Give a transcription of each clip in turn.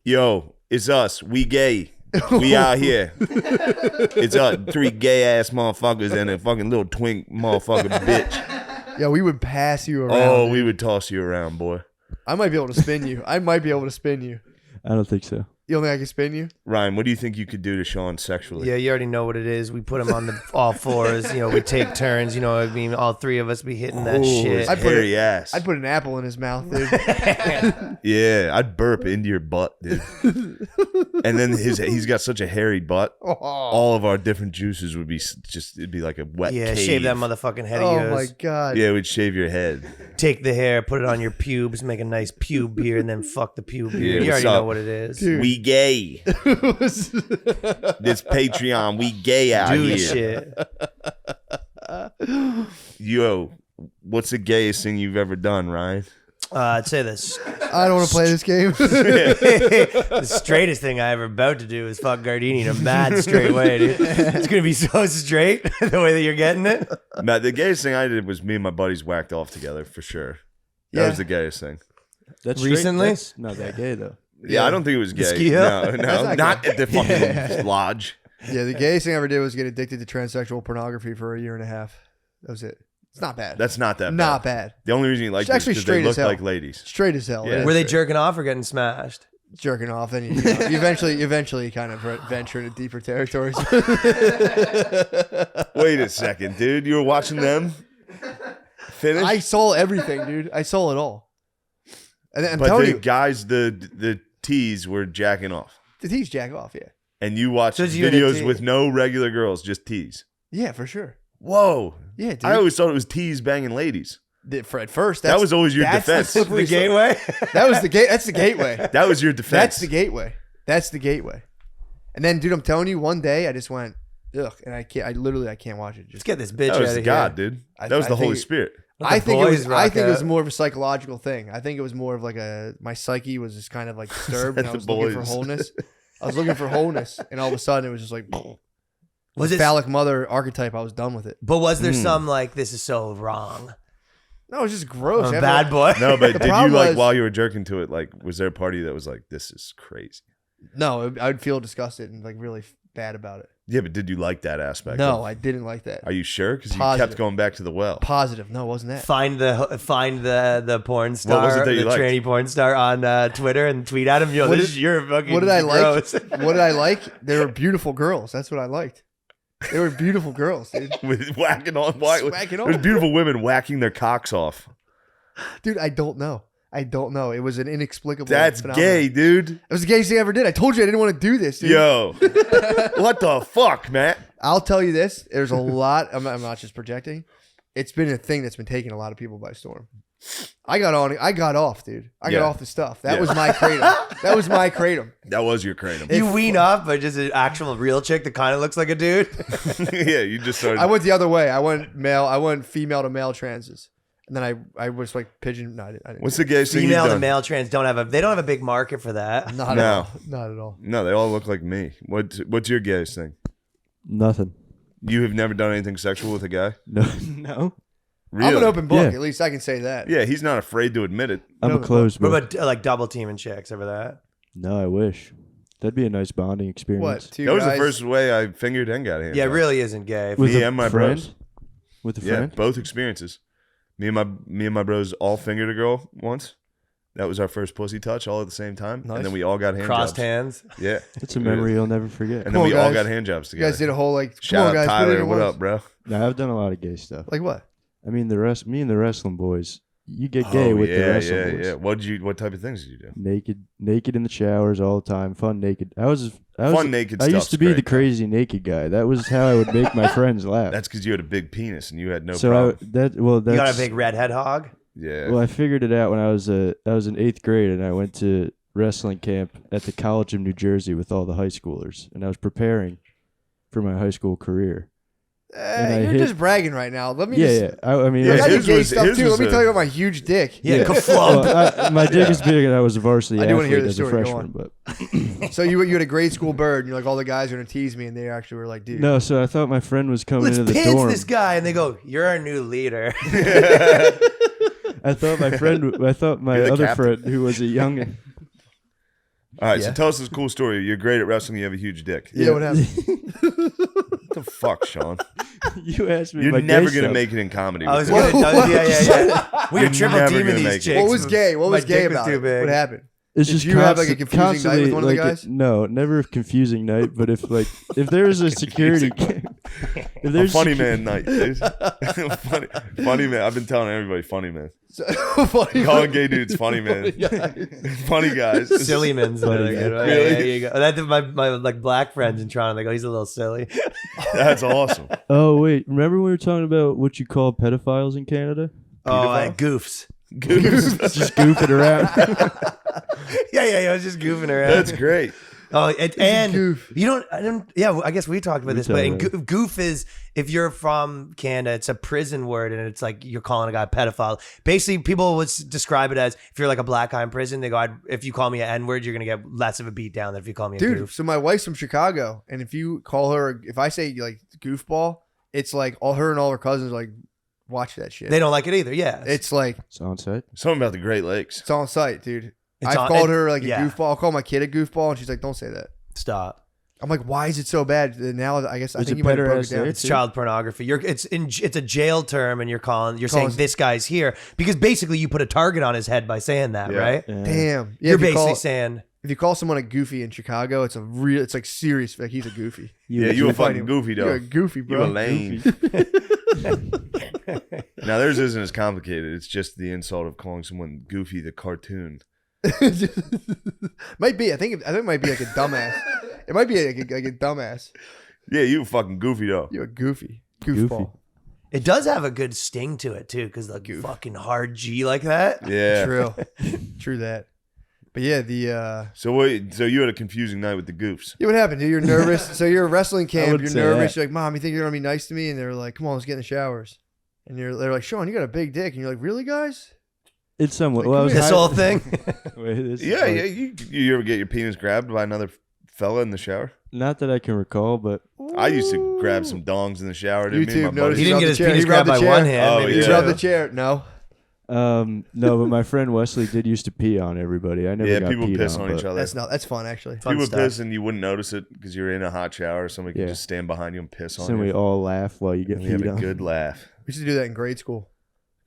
Yo, it's us. We gay. We out here. It's us. 3 gay ass motherfuckers and a fucking little twink motherfucking bitch. Yeah, we would pass you around. Oh, dude. we would toss you around, boy. I might be able to spin you. I don't think so. You don't think I can spin you? Ryan, what do you think you could do to Sean sexually? Yeah, you already know what it is. We put him on all fours. You know, we take turns. You know, I mean, all 3 of us be hitting that shit. I'd hairy ass. I'd put an apple in his mouth, dude. Yeah, I'd burp into your butt, dude. And then he's got such a hairy butt. Oh. All of our different juices would be it'd be like a wet cave. Shave that motherfucking head of yours. Oh my god. Yeah, we'd shave your head. Take the hair, put it on your pubes, make a nice pube beard, and then fuck the pube beard. Yeah, You already what's up? know what it is. Dude. We gay. This Patreon, we gay out Do here. shit. Yo, what's the gayest thing you've ever done, Ryan? I'd say this. I don't want to play this game. The straightest thing I ever about to do is fuck Gardini in a mad straight way, dude. It's gonna be so straight the way that you're getting it. Matt, the gayest thing I did was me and my buddies whacked off together for sure. That was the gayest thing. That's Recently? That's not that gay though. Yeah, I don't think it was gay. ski hill? No, not not at the fucking lodge. Yeah, the gayest thing I ever did was get addicted to transsexual pornography for a year and a half. That was it. It's not bad. That's not that bad. Not bad. The only reason you like It's this actually is because straight they as look hell. like ladies. Straight as hell. Yeah. Were they jerking off or getting smashed? Jerking off, then you eventually kind of venture into deeper territories. Wait a second, dude. You were watching them finish? I saw everything, dude. I saw it all. And I'm but telling the you, guys, the T's were jacking off. the T's jack off, yeah. And you watched So you and a videos T. with no regular girls, just T's. Yeah, for sure. Whoa. Yeah, dude. I always thought it was T's banging ladies. At first, That was always your defense. The gateway? That was the gate. That's the gateway. That was your defense. That's the gateway. That's the gateway. And then, dude, I'm telling you, one day I just went, ugh, and I can't watch it. Let's Just, get this bitch That out was of God, here. dude. That was the I Holy think- Spirit. Let I the think it boys was. rock I think it was out. more of a psychological thing. I think it was more of like my psyche was just kind of like disturbed, and I The was looking for boys. wholeness. I was looking for wholeness, and all of a sudden it was just like, Was the it? phallic mother archetype. I was done with it. But was there some like this is so wrong? No, it was just gross. I'm a Everyone- bad boy. No, but The did you problem like was- while you were jerking to it? Like, was there a party that was like, "This is crazy"? No, I would feel disgusted and like really bad about it. Yeah, but did you like that aspect? No, of- I didn't like that. Are you sure? Because you Positive. kept going back to the well. Positive. No, it wasn't that. Find the porn What star, was it that you the liked? tranny porn star on Twitter and tweet at him. Yo, What this did- is your fucking. What did I like? gross. What did I like? They were beautiful girls. That's what I liked. They were beautiful girls, dude. With whacking on, Whacking There's off. beautiful women whacking their cocks off. Dude, I don't know. It was an inexplicable. That's phenomenon. gay, dude. It was the gayest thing I ever did. I told you I didn't want to do this, dude. Yo, what the fuck, Matt? I'll tell you this. There's a lot. I'm not just projecting. It's been a thing that's been taking a lot of people by storm. I got off, dude. I got Yeah. off the stuff. That Yeah. was my kratom. That was my kratom. That was your kratom. You wean off by just an actual real chick that kind of looks like a dude. Yeah, you just started. I went the other way. I went female to male transes. And then I was like pigeon. No, I didn't. What's the gayest thing you've Female done? and male trans don't have a big market for that. Not No. at all. Not at all. No, they all look like me. What's your gayest thing? Nothing. You have never done anything sexual with a guy? No. No. Really? I'm an open book. Yeah. At least I can say that. Yeah, he's not afraid to admit it. I'm No, a closed What book. about like double teaming chicks over that? No, I wish. That'd be a nice bonding experience. What? Two That was the guys? first way I fingered and got hands. Yeah, it on. really isn't gay. With Me a and my friend? bros. With a Yeah, friend? both experiences. Me and my bros all fingered a girl once. That was our first pussy touch all at the same time, Nice. and then we all got hand Crossed jobs. hands. Yeah, It's a memory you'll never forget. and Come then on, we all guys. got hand jobs You together. guys did a whole like. Shout come on, out guys, put it Tyler. in What once. up, bro? No, I've done a lot of gay stuff. Like what? I mean, me and the wrestling boys, you get gay with the wrestling boys. What type of things did you do? Naked in the showers all the time, fun naked. I Fun naked I used stuff's to be great. the crazy naked guy. That was how I would make my friends laugh. That's because you had a big penis and you had no so problem. that's You got a big redhead hog. Yeah. Well, I figured it out when I was in 8th grade, and I went to wrestling camp at the College of New Jersey with all the high schoolers, and I was preparing for my high school career. And You're I just bragging right now. Let me Yeah, just. yeah. I mean, I Yeah, got the his gay was- stuff his too. was Let me a- tell you about my huge dick. Yeah, well, kaflump. my dick is big, and I was a varsity I do wanna athlete hear this as a story. Go freshman. on. So you had a grade school bird, and you're like, all the guys are gonna tease me, and they actually were like, dude. No, so I thought my friend was coming Let's into the pants dorm. this guy, and they go, "You're our new leader." I thought my You're the other captain. friend, who was a young, All right, Yeah. so tell us this cool story. You're great at wrestling. You have a huge dick. Yeah, what happened? What the fuck, Sean? You asked me. You're my never gay gonna stuff. make it in comedy. I was with this. gonna, yeah. We were You're triple never teaming gonna these make it. chicks. What was gay? What was My gay dick was about too it? big. What happened? It's Did just you have, like, a confusing night constantly, with one of the like, guys? no, never a confusing night. But if there was a security, if A there's funny man night, dude. funny man. I've been telling everybody, funny man. So, funny. Calling gay dudes funny man. Funny guys. Silly men's Funny good. guy. Yeah, Really? there you go. That's my like black friends in Toronto. They go, he's a little silly. That's awesome. Oh wait, remember we were talking about what you call pedophiles in Canada? Goofs. Just goofing around. Yeah. I was just goofing around. That's great. Oh, and goof. you don't. I don't. Yeah, well, I guess we talked about this, but talked about goof is if you're from Canada, it's a prison word, and it's like you're calling a guy a pedophile. Basically, people would describe it as if you're like a black guy in prison, they go, if you call me an N-word, you're gonna get less of a beat down than if you call me a Dude, goof. so my wife's from Chicago, and if you call her, if I say like goofball, it's like all her and all her cousins are like, watch that shit. They don't like it either. Yeah, It's like It's on site. Something about the Great Lakes. it's on site, dude. It's I've on- called her like a yeah. goofball. I'll call my kid a goofball, and she's like, "Don't say that." stop. I'm like, "Why is it so bad?" And now I guess I Is think it you might have broke it pederasty? down. It's child pornography. It's a jail term, and you're saying Calling- this guy's here because basically you put a target on his head by saying that, Yeah. right? Yeah. Damn. Yeah, You're if you basically call- saying if you call someone a goofy in Chicago, it's it's like serious. Like he's a goofy. Yeah, you a fight fucking him. goofy You're a though. goofy, You bro. a lame. Now theirs isn't as complicated. It's just the insult of calling someone Goofy the cartoon. Might be. I think it might be like a dumbass. It might be like a dumbass. Yeah, you a fucking goofy though. You're a goofy. Goofball. it does have a good sting to it too, because like fucking hard G like that. Yeah. True. True that. But yeah, So wait, so you had a confusing night with the goofs. yeah, what happened, dude? You're nervous. So you're a wrestling camp. would You're say nervous. that. You're like, Mom, you think you're gonna be nice to me? And they're like, Come on, let's get in the showers. And they're like, Sean, you got a big dick. And you're like, Really, guys? It's somewhat. Like, Well, I was come This here. whole thing. Wait, this is Yeah, like- yeah. You ever get your penis grabbed by another fella in the shower? Not that I can recall, but I used to grab some dongs in the shower. Didn't me and my YouTube noticed He buddies. didn't get his He rubbed penis the grabbed by chair. one hand. Oh, maybe You yeah. two. rub the chair. No. no. But my friend Wesley did used to pee on everybody. I never Yeah, got people peed piss on, on but each other. That's fun actually. Fun People stuff. piss and you wouldn't notice it because you're in a hot shower. Somebody could Yeah. just stand behind you and piss on So we you. all laugh while you get And we have peed a on. good laugh. We used to do that in grade school.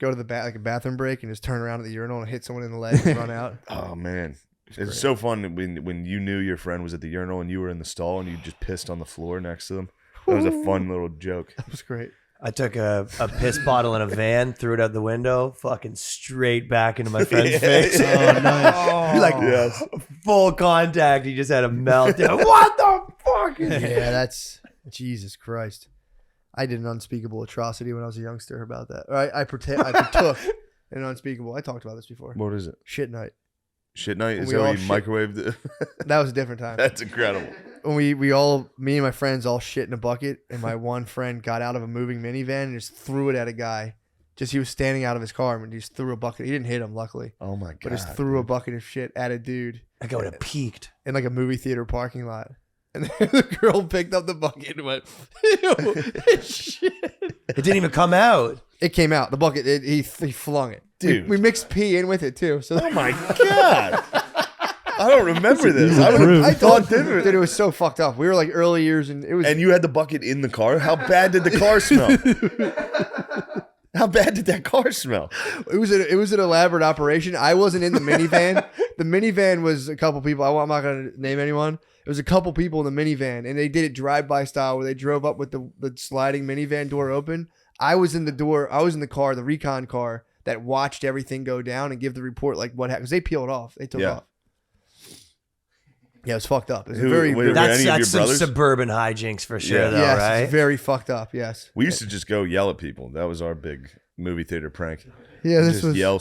Go to the like a bathroom break and just turn around at the urinal and hit someone in the leg and run out. Oh man, it's great. so fun when you knew your friend was at the urinal and you were in the stall and you just pissed on the floor next to them. That was a fun little joke. That was great. I took a piss bottle in a van, threw it out the window, fucking straight back into my friend's face. Oh, nice. Like Yes. full contact. He just had a meltdown. What the fuck? Yeah, that's Jesus Christ. I did an unspeakable atrocity when I was a youngster about that. Or I partook in an unspeakable. I talked about this before. What is it? Shit night. Shit night? Is We that all where you shit. microwaved it? That was a different time. That's incredible. When me and my friends all shit in a bucket, and my one friend got out of a moving minivan and just threw it at a guy. He was standing out of his car and he just threw a bucket. He didn't hit him, luckily, Oh my god. but just threw a bucket of shit at a dude That guy would have peaked. in like a movie theater parking lot. And the girl picked up the bucket and went, ew, shit. It didn't even come out. It came out. The bucket, he flung it. Dude. We mixed pee in with it too. So Oh my god. I don't remember this. easy proof. I thought, different. dude, it was so fucked up. We were like early years and it was. And you had the bucket in the car? How bad did the car smell? How bad did that car smell? It was an elaborate operation. I wasn't in the minivan. The minivan was a couple people. I'm not going to name anyone. It was a couple people in the minivan, and they did it drive-by style where they drove up with the sliding minivan door open. I was in the door. I was in the car, the recon car, that watched everything go down and give the report like what happened. Because they peeled off. They took Yeah. off. Yeah, it was fucked up. It was Who- very, wait, very, Were any of That's your some brothers? suburban hijinks for sure, Yeah. though, yes, right? it's very fucked up. Yes. We used to just go yell at people. That was our big movie theater prank. Yeah, this Just was. yell,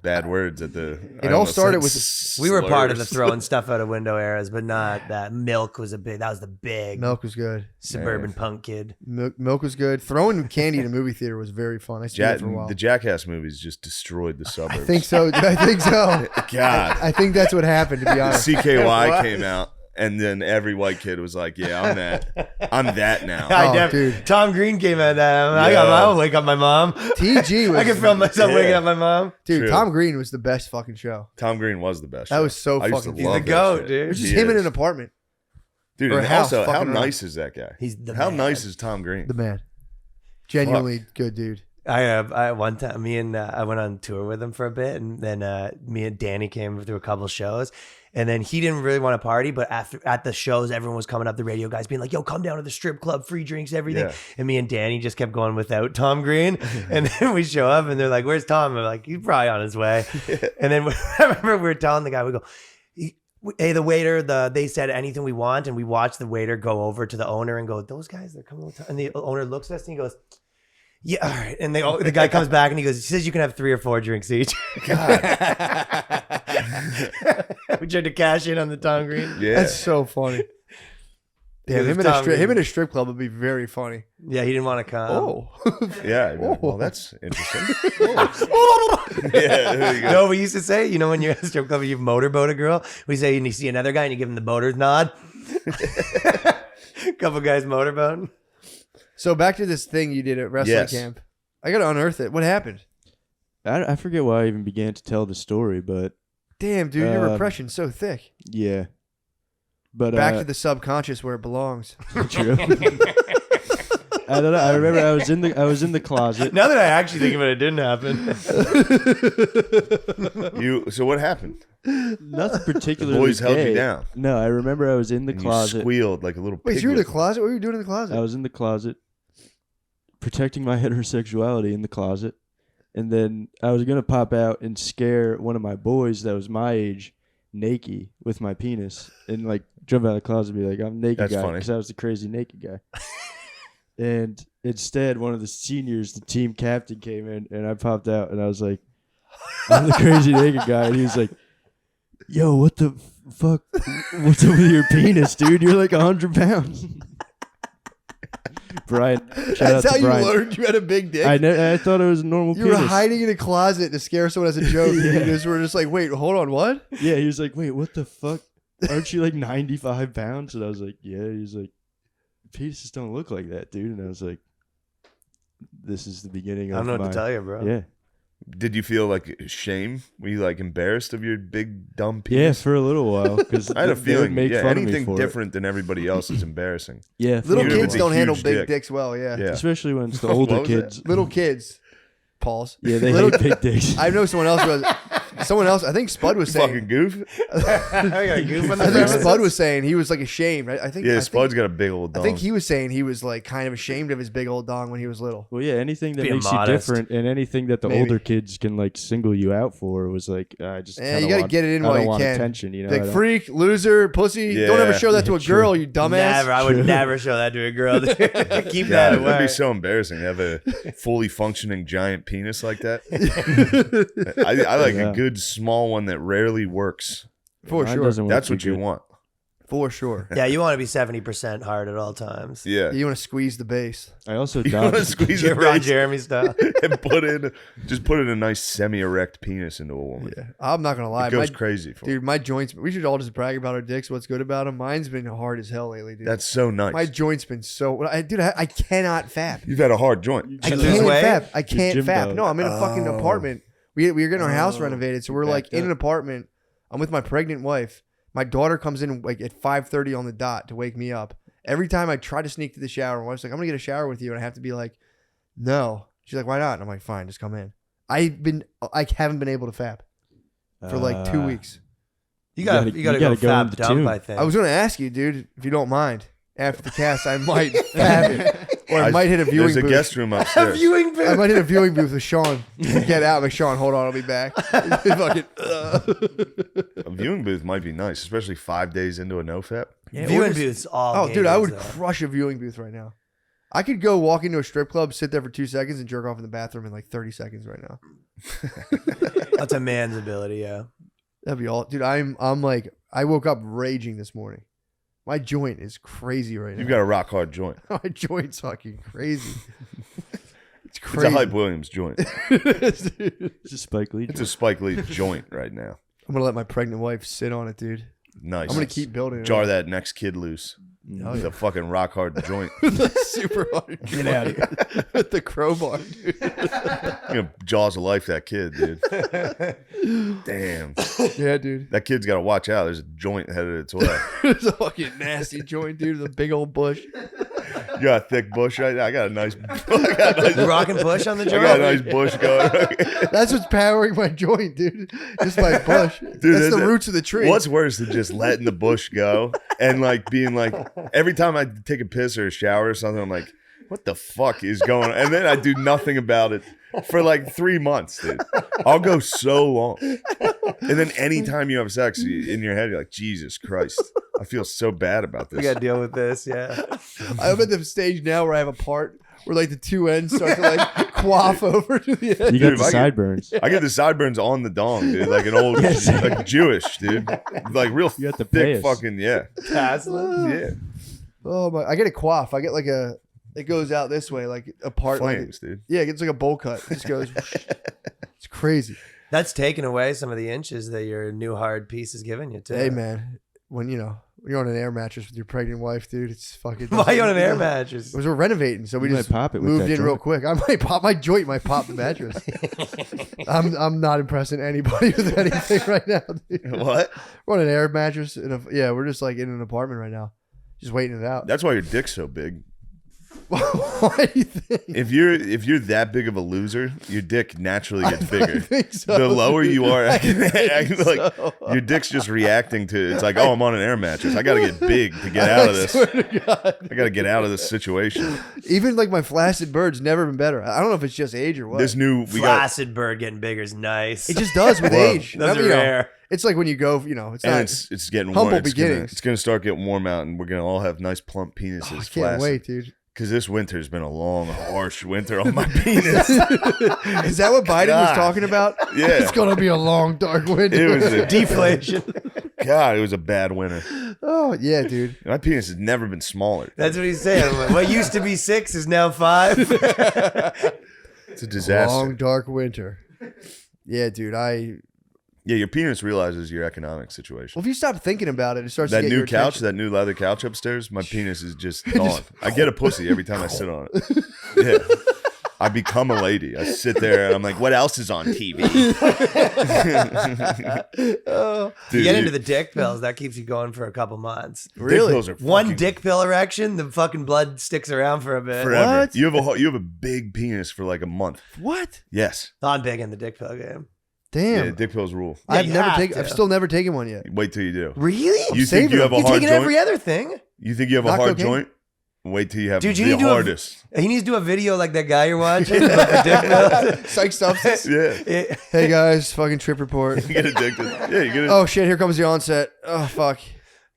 bad words at the. It all started with- We were part of the slurs. throwing stuff out of window eras, but not that. Milk was that was the big Milk was good. suburban punk kid. Milk was good. Throwing candy in a movie theater was very fun. I used to do that for a while. The Jackass movies just destroyed the suburbs. I think so. God. I think that's what happened, to be honest. CKY came out And then every white kid was like, "Yeah, I'm that now." Dude. Tom Green came at that. I'll wake up my mom. TG was. I can film myself waking up my mom. Dude, True. Tom Green was the best fucking show. Tom Green was the best. That show. was so I used to fucking love He's the that goat, shit. dude. It was just He him in is. an apartment. Dude, or a and house also, how fucking around. nice is that guy? He's the How man. nice is Tom Green? The man. Genuinely good dude. I one time me and I went on tour with him for a bit, and then me and Danny came through a couple shows, and then he didn't really want to party, but at the shows everyone was coming up, the radio guys being like, "Yo, come down to the strip club, free drinks, everything." Yeah. And me and Danny just kept going without Tom Green, and then we show up and they're like, "Where's Tom?" And we're like, "He's probably on his way." And then I remember we were telling the guy, we go, "Hey, the waiter, they said anything we want," and we watched the waiter go over to the owner and go, "Those guys, they're coming all the time." And the owner looks at us and he goes, "Yeah, all right." And the guy comes back and he goes, "He says you can have 3 or 4 drinks each." We tried to cash in on the Tom Green. Yeah. That's so funny. Damn, It was him Tom in Green. a strip club would be very funny. Yeah, he didn't want to come. Oh. Yeah. Oh. Well, that's interesting. Yeah. There you go. No, we used to say, you know, when you're at a strip club, you motorboat a girl. We say, and you see another guy and you give him the boater's nod. Couple guys motorboating. So back to this thing you did at wrestling Yes. camp. I got to unearth it. What happened? I forget why I even began to tell the story, but Damn, dude, your repression's so thick. yeah. But Back to the subconscious where it belongs. true. I don't know. I remember I was in the closet. Now that I actually think of it, it didn't happen. So what happened? Nothing particularly. The boys held gay. you down. No, I remember I was in the And closet. You squealed like a little Wait, pig. so you were in the was- closet? What were you doing in the closet? I was in the closet, protecting my heterosexuality in the closet, and then I was gonna pop out and scare one of my boys that was my age naked with my penis, and like jump out of the closet and be like, "I'm naked That's guy," funny. because I was the crazy naked guy. And instead, one of the seniors, the team captain, came in, and I popped out, and I was like, "I'm the crazy naked guy," and he was like, "Yo, what the fuck? What's up with your penis, dude? You're like 100 pounds." Brian, shout out That's how to you Brian. learned you had a big dick. I thought it was a normal You penis. were hiding in a closet to scare someone as a joke. Yeah. And you just were just like, wait, hold on, what? Yeah, he was like, "Wait, what the fuck? Aren't you like 95 pounds?" And I was like, "Yeah." He's like, "Penises don't look like that, dude." And I was like, "This is the beginning I of don't know what my to tell you, bro. yeah, Did you feel like shame? Were you like embarrassed of your big dumb yeah." penis? For a little while, because I had a feeling. Make Yeah, fun of me anything for different than everybody else is embarrassing. It. Yeah, for Little a Even if kids it's while. a don't handle huge big dick. dicks well, yeah. Yeah. Especially when it's the What older was that? kids. Little kids. Pause. Yeah, they Little- hate big dicks. I know someone else was. Someone else. I think Spud was saying. Fucking goof. I got a goof on the I think premises. Spud was saying he was like ashamed. I think. Yeah, I Spud's think, got a big old I dong. think he was saying he was like kind of ashamed of his big old dong when he was little. Well, yeah, anything that Being makes modest. you different and anything that the Maybe. older kids can like single you out for was like, I just Yeah, kinda you gotta want- get it in I while don't you want can. attention, you know. Like I don't- freak, loser, pussy. Don't ever Yeah. show that to a True. girl, you dumbass. Never. I would True. never show that to a girl. Dude. Keep Yeah, that it would away. be so embarrassing to have a fully functioning giant penis like that. I like Yeah. a good small one that rarely works. For Mine sure. doesn't work That's too what you good. want. For sure. Yeah, you want to be 70% hard at all times. Yeah. You want to squeeze the base. I also You want to dodged. squeeze the Ron base Jeremy style. and put in a nice semi-erect penis into a woman. Yeah. I'm not gonna lie. It goes My, crazy for dude, my joints. We should all just brag about our dicks. What's good about them? Mine's been hard as hell lately, dude. That's so nice. My joints been so. I cannot fap. You've had a hard joint. I You lose can't weight? fap. I can't gym fap. dog. No, I'm in a fucking Oh. apartment. We're getting our house Oh. renovated, so You we're like backed in up. an apartment. I'm with my pregnant wife. My daughter comes in like at 5:30 on the dot to wake me up. Every time I try to sneak to the shower, my wife's like, "I'm gonna get a shower with you," and I have to be like, "No." She's like, "Why not?" And I'm like, "Fine, just come in." I haven't been able to fap for like 2 weeks. You gotta you go gotta go fab into dump, tune. I think. I was gonna ask you, dude, if you don't mind. After the cast, I might fap it, or I might hit a viewing There's a booth. guest room upstairs. viewing I booth. might hit a viewing booth with Sean. Get out, like Sean. Hold on, I'll be back. Fucking, A viewing booth might be nice, especially 5 days into a nofap. Viewing booths all. Oh, dude, I would gamers, though. crush a viewing booth right now. I could go walk into a strip club, sit there for 2 seconds, and jerk off in the bathroom in like 30 seconds right now. That's a man's ability, yeah. That'd be all, dude. I'm like, I woke up raging this morning. My joint is crazy right You've now. got a rock hard joint. My joint's fucking crazy. It's It's crazy. a Hype Williams joint. Dude. It's a Spike Lee. It's a Spike Lee joint right now. I'm gonna let my pregnant wife sit on it, dude. Nice. I'm gonna keep building it. Jar that next kid loose. Oh, With yeah. a fucking rock hard joint. Super hard. Get out of here with the crowbar, dude. You know, jaws of life that kid, dude. Damn. Yeah, dude. That kid's got to watch out. There's a joint headed its way. It's a fucking nasty joint, dude. With a big old bush. You got a thick bush right now. I got a nice. You rocking push on the I got a nice joint? bush going. That's what's powering my joint, dude. Just my bush. That's the roots of the tree. What's worse than just letting the bush go and like being like, every time I take a piss or a shower or something, I'm like, what the fuck is going on? And then I do nothing about it for like 3 months, dude. I'll go so long. And then anytime you have sex in your head, you're like, Jesus Christ, I feel so bad about We this. got to deal with this. Yeah. I'm at the stage now where I have a part where like the two ends start to like quaff over to the end. You got Dude, the if I sideburns. I get the sideburns on the dong, dude, like an old, Yes. like Jewish, dude, like real You got the thick payas. fucking, yeah. Yeah. Oh my! I get a quaff. I get like a. It goes out this way, like a part. Flames, like, dude. yeah, it gets like a bowl cut. It just goes. It's crazy. That's taken away some of the inches that your new hard piece is giving you, too. Hey man, when you're on an air mattress with your pregnant wife, dude, it's fucking. Why are you on an air mattress? Because we're renovating, so we You just might pop it with moved that in real joint. quick. I might pop my joint, might pop the mattress. I'm not impressing anybody with anything right now. Dude. What? We're on an air mattress, we're just like in an apartment right now, just waiting it out. That's why your dick's so big. Why do you think? If you're that big of a loser, your dick naturally gets I bigger. think so. The lower you are, acting like so. your dick's just reacting to. It's like, oh, I'm on an air mattress. I got to get big to get out of this. swear to God. I got to get out of this situation. Even like my flaccid bird's never been better. I don't know if it's just age or what. This new we got. Flaccid bird getting bigger is nice. It just does with Well, age. Those I are mean, rare. it's like when you go, it's And not. it's getting humble warm. beginnings. It's gonna start getting warm out, and we're gonna all have nice plump penises. I can't wait, dude. Because this winter's been a long, harsh winter on my penis. Is that what Biden was God. talking about? Yeah. It's gonna be a long, dark winter. It was a Deflation. God. It was a bad winter. Oh yeah, dude. My penis has never been smaller. That's what he's saying. What used to be 6 is now 5. It's a disaster. Long, dark winter. Yeah, dude. Yeah, your penis realizes your economic situation. Well, if you stop thinking about it, it starts That to get new your couch, attention. that new leather couch upstairs, my penis is just gone. I get a pussy every time I sit on it. Yeah. I become a lady. I sit there and I'm like, what else is on TV? Oh, Dude, You get into the dick pills, that keeps you going for a couple months. dick really? pills are One fucking dick pill erection, the fucking blood sticks around for a bit. forever. What? You have a big penis for like a month. What? Yes. I'm big in the dick pill game. Damn. Yeah, dick pills rule. Yeah, I've you never have taken. to. I've still never taken one yet. Wait till you do. Really? You think saving you have a You're hard taking joint? every other thing? You think you have a Not hard cocaine? joint? Wait till you have Dude, you the need to do hardest. He needs to do a video like that guy you're watching with the dick pills. Psych substance. Yeah. Hey guys, fucking trip report. You get addicted. Yeah, you get it. Oh shit! Here comes the onset. Oh fuck!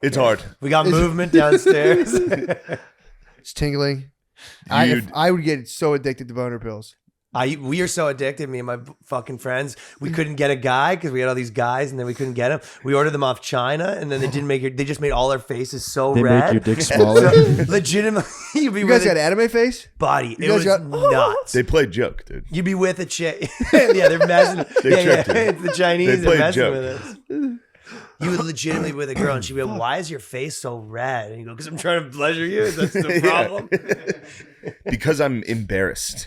It's hard. We got Is it- movement downstairs. It's tingling. Dude. I would get so addicted to boner pills. We are so addicted, me and my fucking friends. We couldn't get a guy because we had all these guys, and then we couldn't get them. We ordered them off China, and then they just made all our faces so They red. make your dick smaller. Legitimately, you'd be You with guys got a anime face? body. It guys was got- nuts. They play joke, dude. You'd be with a chick. Yeah, they're messing. They yeah, tricked you. it's the Chinese. They played They're messing joke. with us. You would legitimately be with a girl, and she'd be like, "Why is your face so red?" And you go, "Because I'm trying to pleasure you." That's the problem. Because I'm embarrassed.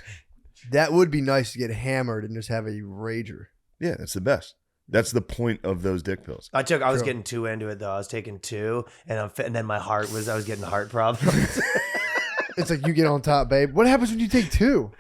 That would be nice to get hammered and just have a rager. Yeah, that's the best. That's the point of those dick pills. I was True. getting too into it though. I was taking 2, and then my heart I was getting heart problems. It's like you get on top, babe. What happens when you take 2?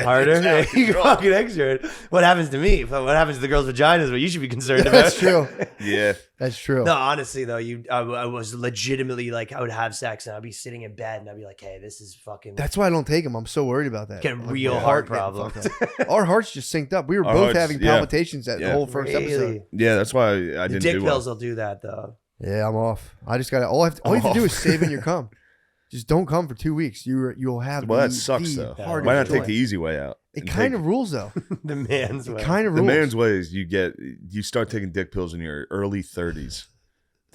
Harder. You fucking extra. What happens to me? What happens to the girls' vaginas? Is what you should be concerned about. That's true. Yeah. That's true. No, honestly though, I was legitimately like, I would have sex and I'd be sitting in bed and I'd be like, hey, this is fucking That's why I don't take them. I'm so worried about that. getting Like, real my heart getting problems. fucked up. Our hearts just synced up. We were Our both hearts, having yeah. palpitations that Yeah. whole first episode. Really? Yeah, that's why I The didn't dick do pills well. will do that though. Yeah, I'm off. I just got to. All you have to do is save in your cum. Just don't come for 2 weeks. You'll have. Well, that the- sucks the though. hardest Why not take joy. the easy way out? It and kind take- of rules though. The man's way. It kind of The rules. man's way is you start taking dick pills in your early 30s.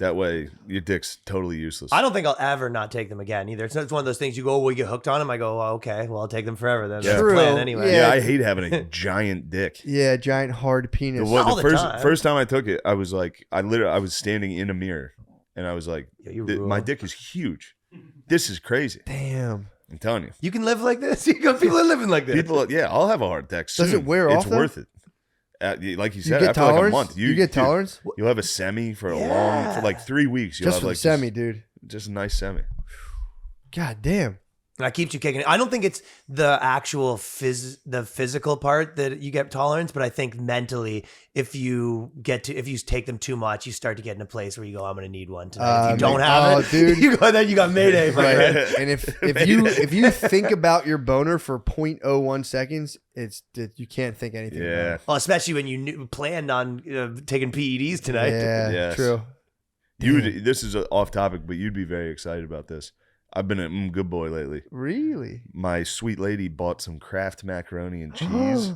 That way, your dick's totally useless. I don't think I'll ever not take them again either. It's one of those things you go, well, you get hooked on them. I go, oh, okay, well, I'll take them forever then. That's the True. plan anyway. yeah, Yeah. I hate having a giant dick. Yeah, giant hard penis. All the time. First time I took it, I was like, I was standing in a mirror, and I was like, Yeah, you my rule. dick is huge. This is crazy. Damn. I'm telling you. You can live like this? You got people are living like this. People, yeah, I'll have a hard dick soon. Does it wear off, It's though? worth it. Like you You said, get after like a tolerance? month, You get dude, tolerance? You'll have a semi for for like 3 weeks. You'll Just have for like the semi, dude. just a nice semi. God damn. And I keep you kicking it. I don't think it's the actual the physical part that you get tolerance, but I think mentally, if you take them too much, you start to get in a place where you go, I'm going to need one tonight. If you don't have it, dude. you go, then you got Mayday, my friend. And if you think about your boner for 0.01 seconds, you can't think anything. Yeah. About it. Well, especially when you planned on taking PEDs tonight. Yeah. Yes. True. This is off topic, but you'd be very excited about this. I've been a good boy lately. Really? My sweet lady bought some Kraft macaroni and cheese,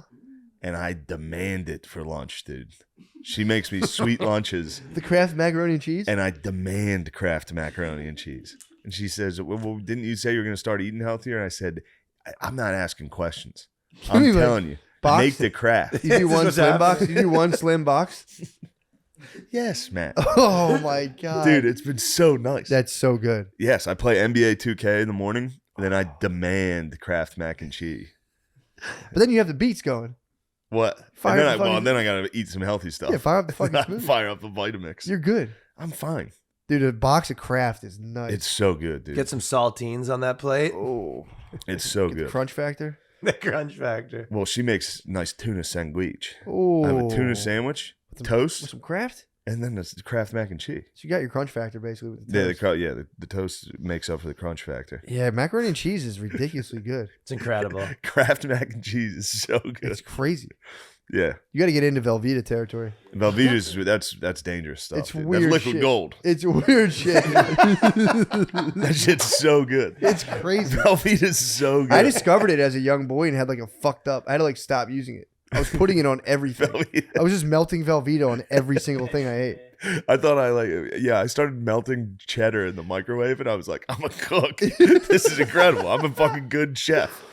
and I demand it for lunch, dude. She makes me sweet lunches, The Kraft macaroni and cheese? and I demand Kraft macaroni and cheese. And she says, well, didn't you say you were going to start eating healthier? And I said, I'm not asking questions. I'm mean, like, telling you. box? Make the Kraft. You do one what's slim box? happening. You do one slim box? Yes, man. Oh my God. Dude, it's been so nice. That's so good. Yes, I play NBA 2K in the morning, and then I demand Kraft mac and cheese. But then you have the beats going. What? Fire and up the fucking- then I gotta eat some healthy stuff. Yeah, fire up the fucking smoothie. Fire up the Vitamix. You're good. I'm fine. Dude, a box of Kraft is nice. It's so good, dude. Get some saltines on that plate. oh, It's so get the good. crunch factor. The crunch factor. Well, she makes nice tuna sandwich. Oh, I have a tuna sandwich, with toast, some Kraft. and then the Kraft mac and cheese. So you got your crunch factor basically with the toast. The toast makes up for the crunch factor. Yeah, macaroni and cheese is ridiculously good. It's incredible. Kraft mac and cheese is so good. It's crazy. Yeah, You got to get into Velveeta territory. Velveeta's that's dangerous stuff. It's dude. weird That's liquid shit. gold. It's weird shit. That shit's so good. It's crazy. Velveeta's so good. I discovered it as a young boy and had like a fucked up. I had to like stop using it. I was putting it on everything. Velveeta. I was just melting Velveeta on every single thing I ate. I thought I started melting cheddar in the microwave, and I was like, I'm a cook. This is incredible. I'm a fucking good chef.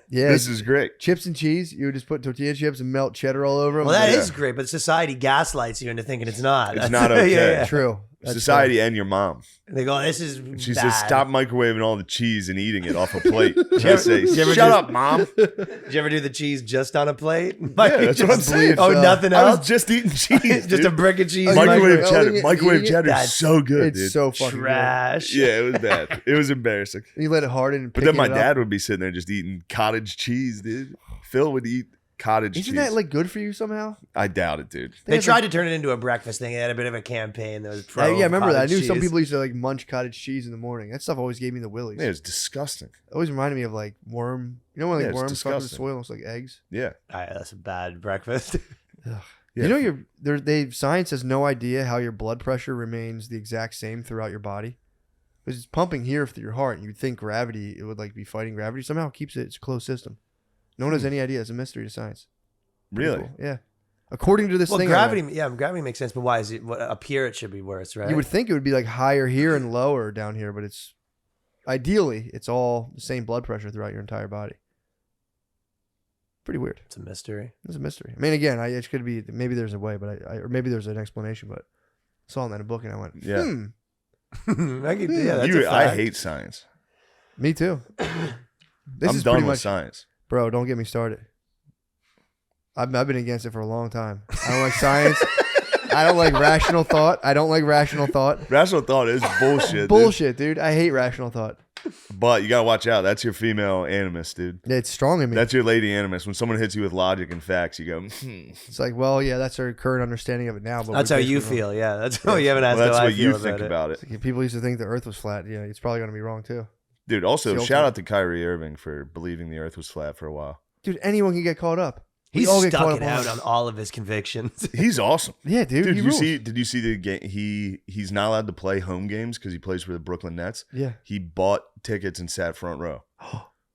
Yeah, This is great. chips and cheese. You would just put tortilla chips and melt cheddar all over them. Well, that Yeah. is great, but society gaslights you into thinking it's not. It's not okay. yeah. True. That's Society and your mom. They go, this is She bad. says, stop microwaving all the cheese and eating it off a plate. I ever- say, did you ever shut do- up, mom. Did you ever do the cheese just on a plate? Yeah, that's what I'm saying. Oh, so. nothing I was else? just eating cheese. Just dude. a brick of cheese. Oh, microwave microwave- cheddar. eating it- Microwave eating it? cheddar That's- is so good, It's dude. so fucking trash. Yeah, it was bad. It was embarrassing. good. You let it harden. And But then my picking it dad up. would be sitting there just eating cottage cheese, dude. Phil would eat cottage Isn't cheese. that like good for you somehow? I doubt it, dude. They It's tried to turn it into a breakfast thing. They had a bit of a campaign that was pro. Yeah, I remember that. I cottage knew some cheese. people used to like munch cottage cheese in the morning. That stuff always gave me the willies. Yeah, it was disgusting. It always reminded me of like worm. You know when like Yeah, it's worms fuck with the disgusting. soil? It's like eggs. Yeah. All right, that's a bad breakfast. Yeah. You know, science has no idea how your blood pressure remains the exact same throughout your body. Because it's pumping here through your heart. And you'd think gravity, it would like be fighting gravity. Somehow it keeps it. It's a closed system. No one has any idea. It's a mystery to science. Pretty Really? cool. Yeah. According to this Well, thing, gravity makes sense, but why is it? Up here, it should be worse, right? you would think it would be like higher here and lower down here, but it's ideally it's all the same blood pressure throughout your entire body. Pretty weird. It's a mystery. It's a mystery. I mean, again, it could be maybe there's a way, but or maybe there's an explanation. But I saw it in that book and I went, Yeah. That's a I fact. hate science. Me too. This I'm is done pretty with much, science. bro. Don't get me started. I've been against it for a long time. I don't like science. I don't like rational thought. Rational thought is bullshit. dude. Bullshit, dude. I hate rational thought. But you gotta watch out. That's your female animus, dude. It's strong in me. That's your lady animus. When someone hits you with logic and facts, you go, It's like, well, yeah, that's our current understanding of it now. But That's we're how you basically wrong. feel. Yeah, that's how you haven't asked well, that's how I what you feel think it. about it. It's like, people used to think the Earth was flat. Yeah, it's probably gonna be wrong too. Dude, also, It's the shout ultimate. out to Kyrie Irving for believing the earth was flat for a while. Dude, anyone can get caught up. He's We all get caught stuck it up out on all of his convictions. He's awesome. Yeah, dude. Dude, he rules. did you see the game? He's not allowed to play home games because he plays for the Brooklyn Nets. Yeah. He bought tickets and sat front row.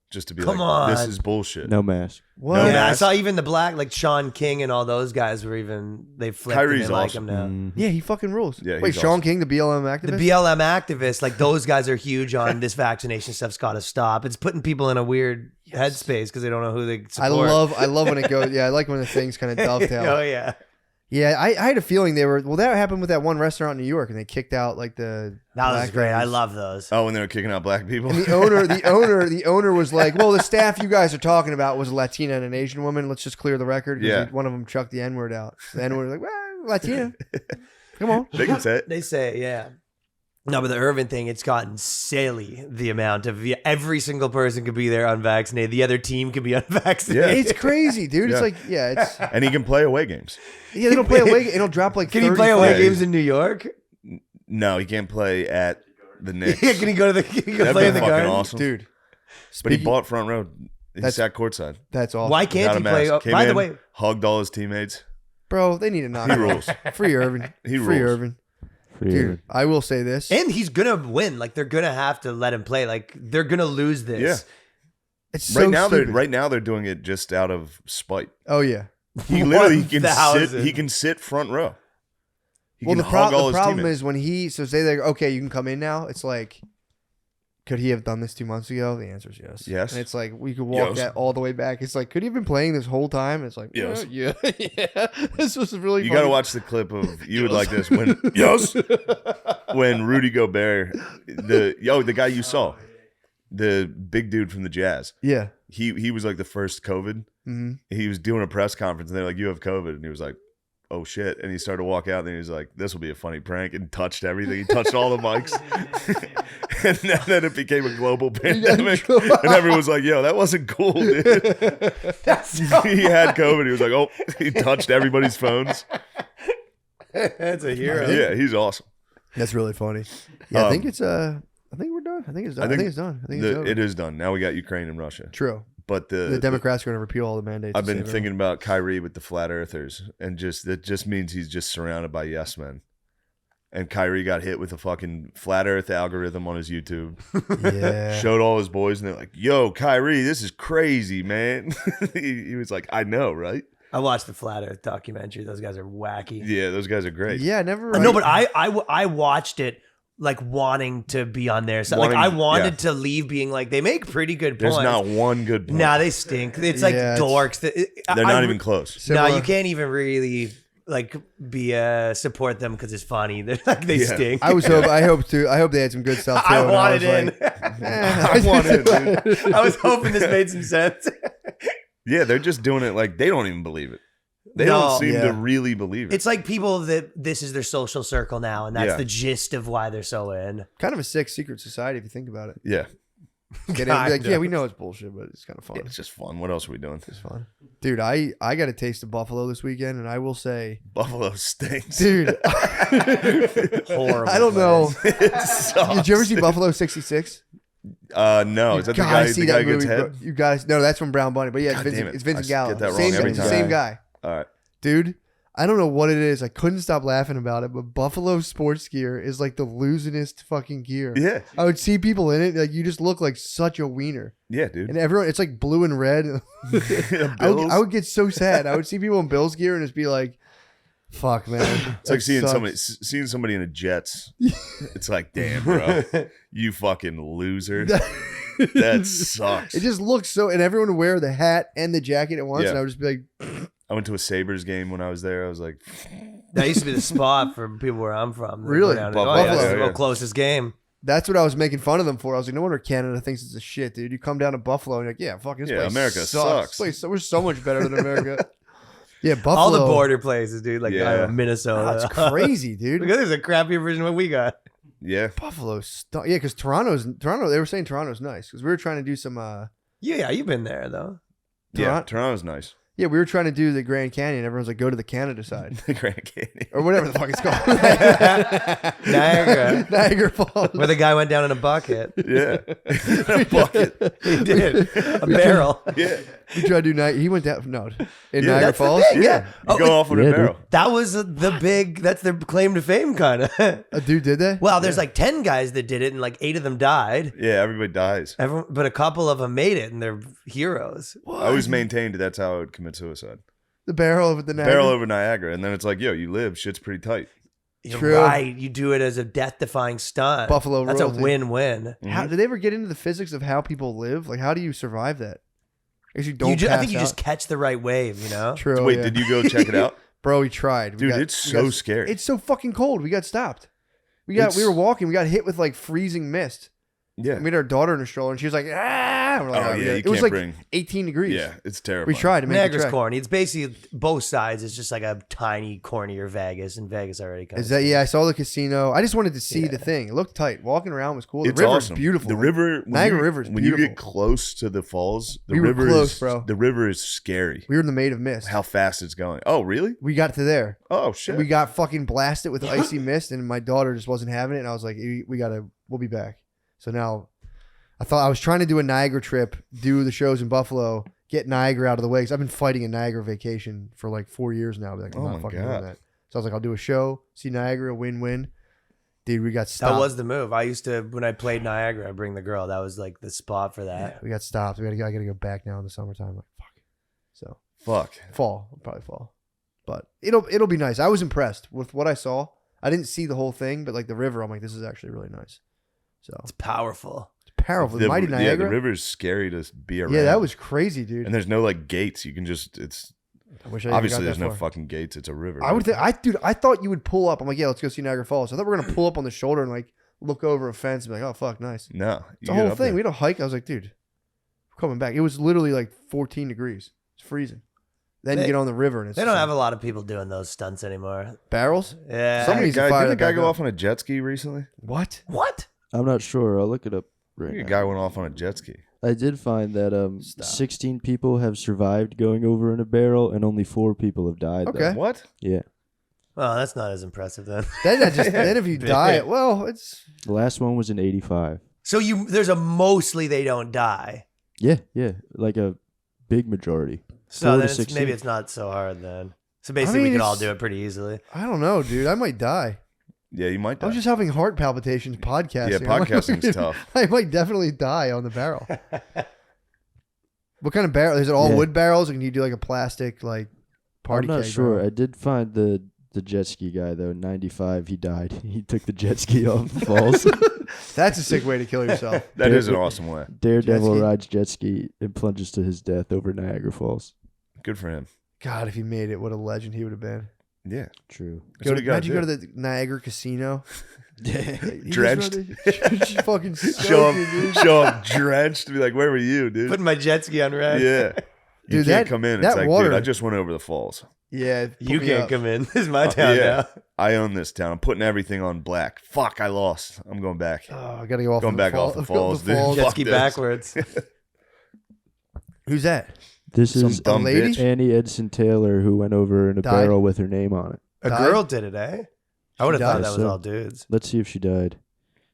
just to be Come like, this on. is bullshit. No mask. What? No Yeah, I mask. saw even the black, like Sean King and all those guys were even, they flipped and Kyrie's they like awesome. him now. Yeah, he fucking rules. Yeah, Wait, he's Sean awesome. King, the BLM activist. The BLM activists, like those guys are huge on this vaccination stuff's got to stop. It's putting people in a weird headspace because they don't know who they support. I love when it goes. Yeah, I like when the things kind of dovetail. Oh yeah. Yeah, I had a feeling they were. Well, that happened with that one restaurant in New York, and they kicked out like the. That was black great. I owners. love those. Oh, when they were kicking out black people. And the owner was like, "Well, the staff you guys are talking about was a Latina and an Asian woman. Let's just clear the record." 'Cause Yeah. one of them chucked the N-word out. The N-word was like, "Well, Latina, come on." They can say it. They say, yeah. No, but the Irvin thing, it's gotten silly. The amount of every single person could be there unvaccinated. The other team could be unvaccinated. Yeah. It's crazy, dude. It's Yeah. like, yeah, it's And he can play away games. yeah. They don't play away. It'll drop like. Can he 30 play away Yeah, games in New York? No, he can't play at the Knicks. Yeah, can he go to the? Can he go That'd play be in the fucking garden? awesome. dude? But he Speaking- bought front row. He That's- sat courtside. That's awesome. Why can't Without he a play? mask. Came By the in, way, hugged all his teammates. bro? They need to knock. He it off. rules. Free Irvin. He Free rules. Irvin. Dude, I will say this. and he's gonna win. Like they're gonna have to let him play. Like they're gonna lose this. Yeah. It's so Right now stupid. they're doing it just out of spite. Oh yeah. He literally can 1,000. sit. He can sit front row. He Well, can the, hug all the his problem teammates. is when he say they're okay, you can come in now. It's like, could he have done this 2 months ago? The answer is yes. Yes. And it's like we could walk Yes. that all the way back. It's like, could he have been playing this whole time? It's like, Yes. yeah. This was really. You funny. got to watch the clip of you would like this when when Rudy Gobert, the guy you saw, the big dude from the Jazz. Yeah. He was like the first COVID. hmm He was doing a press conference and they're like, "You have COVID," and he was like, "Oh shit!" And he started to walk out and he was like, "This will be a funny prank," and touched everything. He touched all the mics, and then it became a global pandemic. And everyone was like, "Yo, that wasn't cool, dude." That's He had COVID. He was like, "Oh," he touched everybody's phones. that's a hero. Yeah, he's awesome. That's really funny. Yeah, I think Um, it's I think we're done. I think it's done. I think it's done. I think it's over. It is done. Now we got Ukraine and Russia. True. But The Democrats are going to repeal all the mandates. I've to been save thinking about Kyrie with the flat earthers, and that just means he's just surrounded by yes men. And Kyrie got hit with a fucking flat earth algorithm on his YouTube. everyone. Yeah. Showed all his boys, and they're like, "Yo, Kyrie, this is crazy, man." he was like, "I know, right?" I watched the Flat Earth documentary. Those guys are wacky. Yeah, those guys are great. Yeah, never. No, but I watched it like wanting to be on there. So like Wanting- I wanted yeah. to leave being like they make pretty good There's points. not one good point. Nah, they stink. It's like Yeah, it's- dorks. They're not even close. No, Similar- you can't even really like be support them because it's funny. They're like they Yeah. stink. I hope they had some good stuff too. I and wanted was in. like, I wanted it, dude. I was hoping this made some sense. Yeah, they're just doing it like they don't even believe it. They No. don't seem Yeah. to really believe it. It's like people that this is their social circle now, and that's Yeah. the gist of why they're so in. kind of a sick secret society if you think about it. yeah. Get in, be like, Kinda. yeah, we know it's bullshit, but it's kind of fun. It's just fun. What else are we doing? It's fun, dude. I got a taste of Buffalo this weekend, and I will say, Buffalo stinks. dude, Horrible. I don't know. It sucks. Did you ever see Buffalo '66? No, is that the guy? The guy gets bro. head? You guys, no, that's from Brown Bunny. But yeah, it's God Vincent, damn it. it's Vincent I Gallo. get that wrong Same, every guy, time. same guy, All right. dude. I don't know what it is. I couldn't stop laughing about it, but Buffalo sports gear is like the losingest fucking gear. Yeah. I would see people in it, like you just look like such a wiener, Yeah, dude. and everyone, it's like blue and red. Bills. I would get so sad. I would see people in Bills gear and just be like, "Fuck, man." It's like That seeing sucks. somebody in a Jets. It's like, damn, bro, you fucking loser. That sucks. It just looks so, and everyone would wear the hat and the jacket at once, Yeah. and I would just be like, I went to a Sabres game when I was there. I was like, That used to be the spot for people where I'm from. They Really? go down to- Buffalo. Oh, yeah, that's Yeah, the yeah. closest game. "That's what I was making fun of them for." I was like, "No wonder Canada thinks it's a shit, dude. You come down to Buffalo, and you're like, yeah, fuck this Yeah, place America sucks. This place, we're so much better than America." Yeah, Buffalo. All the border places, dude, like Yeah. Minnesota. That's crazy, dude. Look, there's a crappier version of what we got. yeah, Buffalo, yeah, because Toronto. They were saying Toronto's nice because we were trying to do some. Yeah, you've been there though. yeah. Toronto- Toronto's nice. Yeah, we were trying to do the Grand Canyon. Everyone's like, go to the Canada side. The Grand Canyon. Or whatever the fuck it's called. Niagara. Niagara Falls. Where the guy went down in a bucket. Yeah. A bucket. He did. A barrel. Yeah. We tried to do Niagara. He went down. No. In Yeah, Niagara that's the Falls? thing, yeah. You go off with a Yeah, barrel. That was that's their claim to fame, kind of. A dude did that? Well, there's like 10 guys that did it, and like 8 of them died. Yeah, everybody dies. But a couple of them made it, and they're heroes. I always maintained that's how I would commit suicide. The barrel over the Niagara? Barrel over Niagara, and then it's like, yo, you live. Shit's pretty tight. You're True. right. You do it as a death-defying stunt. Buffalo That's royalty. a win-win. How, did they ever get into the physics of how people live? Like, how do you survive that? I guess you don't I pass think you out. just catch the right wave, you know? True. Wait, yeah. did you go check it out? Bro, we tried. Dude, it's so scary. It's so fucking cold. We got stopped. We were walking. We got hit with like freezing mist. Yeah. We had our daughter in a stroller, and she was like, ah. We're like, Oh, yeah, you it was can't like bring- 18 degrees. Yeah, it's terrible. We tried to make Niagara's the trek. corny. It's basically both sides. It's just like a tiny, cornier Vegas, and Vegas already comes. Is that, yeah, I saw the casino. I just wanted to see the thing. It looked tight. Walking around was cool. The It's river's awesome. beautiful. The river, Niagara River's when you beautiful. get close to the falls, the We were river close, is, bro. The river is scary. We were in the Maid of Mist. How fast it's going. Oh, really? We got to there. Oh shit. We got fucking blasted with icy mist, and my daughter just wasn't having it. And I was like, we'll be back. So now I was trying to do a Niagara trip, do the shows in Buffalo, get Niagara out of the way. Because I've been fighting a Niagara vacation for like 4 years now. Like, I'm Oh not my fucking God. doing that. So I was like, I'll do a show, see Niagara, win-win. Dude, we got stopped. That was the move. I used to, when I played Niagara, I'd bring the girl. That was like the spot for that. We got stopped. I gotta go back now in the summertime. Like, fuck. So Fuck. fall, probably fall. But it'll be nice. I was impressed with what I saw. I didn't see the whole thing, but like the river, I'm like, this is actually really nice. So It's powerful. powerful. The mighty Yeah, Niagara. the river is scary to be around. Yeah, that was crazy, dude. And there's no like gates. You can just. It's I wish I even obviously got there's that no far. fucking gates. It's a river. I would think, I thought you would pull up. I'm like, yeah, let's go see Niagara Falls. I thought we were gonna pull up on the shoulder and like look over a fence and be like, oh fuck, nice. No, It's a whole thing. We had a hike. I was like, dude, we're coming back. It was literally like 14 degrees. It's freezing. Then you They- get on the river and it's They just don't like have a lot of people doing those stunts anymore. barrels. Yeah. Somebody- Didn't fire a that guy back go up. off on a jet ski recently? What? What? I'm not sure. I'll look it up I right think a now. guy went off on a jet ski. I did find that Stop. 16 people have survived going over in a barrel, and only 4 people have died. Okay. though. What? Yeah. Well, that's not as impressive then. Then if you die, well, it's The last one was in 85. So there's a mostly they don't die. Yeah, yeah. Like a big majority. So 4 then to 16. maybe it's not so hard then. So basically, mean, we could all it's- do it pretty easily. I don't know, dude. I might die. Yeah, you might I die. was just having heart palpitations podcasting. Yeah, I'm like, podcasting's tough. I might definitely die on the barrel. What kind of barrel? Is it all Yeah. wood barrels, or can you do like a plastic like party? I'm not keg sure. barrel? I did find the jet ski guy, though. 95, he died. He took the jet ski off the falls. That's a sick way to kill yourself. That is an Jet awesome way. Daredevil ski? rides jet ski and plunges to his death over Niagara Falls. Good for him. God, if he made it, what a legend he would have been. Yeah. True. That's what you gotta Imagine you go do. to the Niagara Casino. He Drenched. just fucking Show soaking, him, dude. show him drenched. Be like, where were you, dude? Putting my jet ski on red. Yeah. You Dude, can't that- come in. that It's like, water- dude, I just went over the falls. Yeah, You put me can't up. come in. This is my town yeah. now. I own this town. I'm putting everything on black. Fuck, I lost. I'm going back. Oh, I gotta go off. Going the back fall- off the falls, dude. falls. Jet Fuck ski this. backwards. Who's that? This Some is dumb lady? bitch. Annie Edson Taylor, who went over in a Died? barrel with her name on it. A Died? girl did it, eh? I would have thought died. that was So- all dudes. Let's see if she died.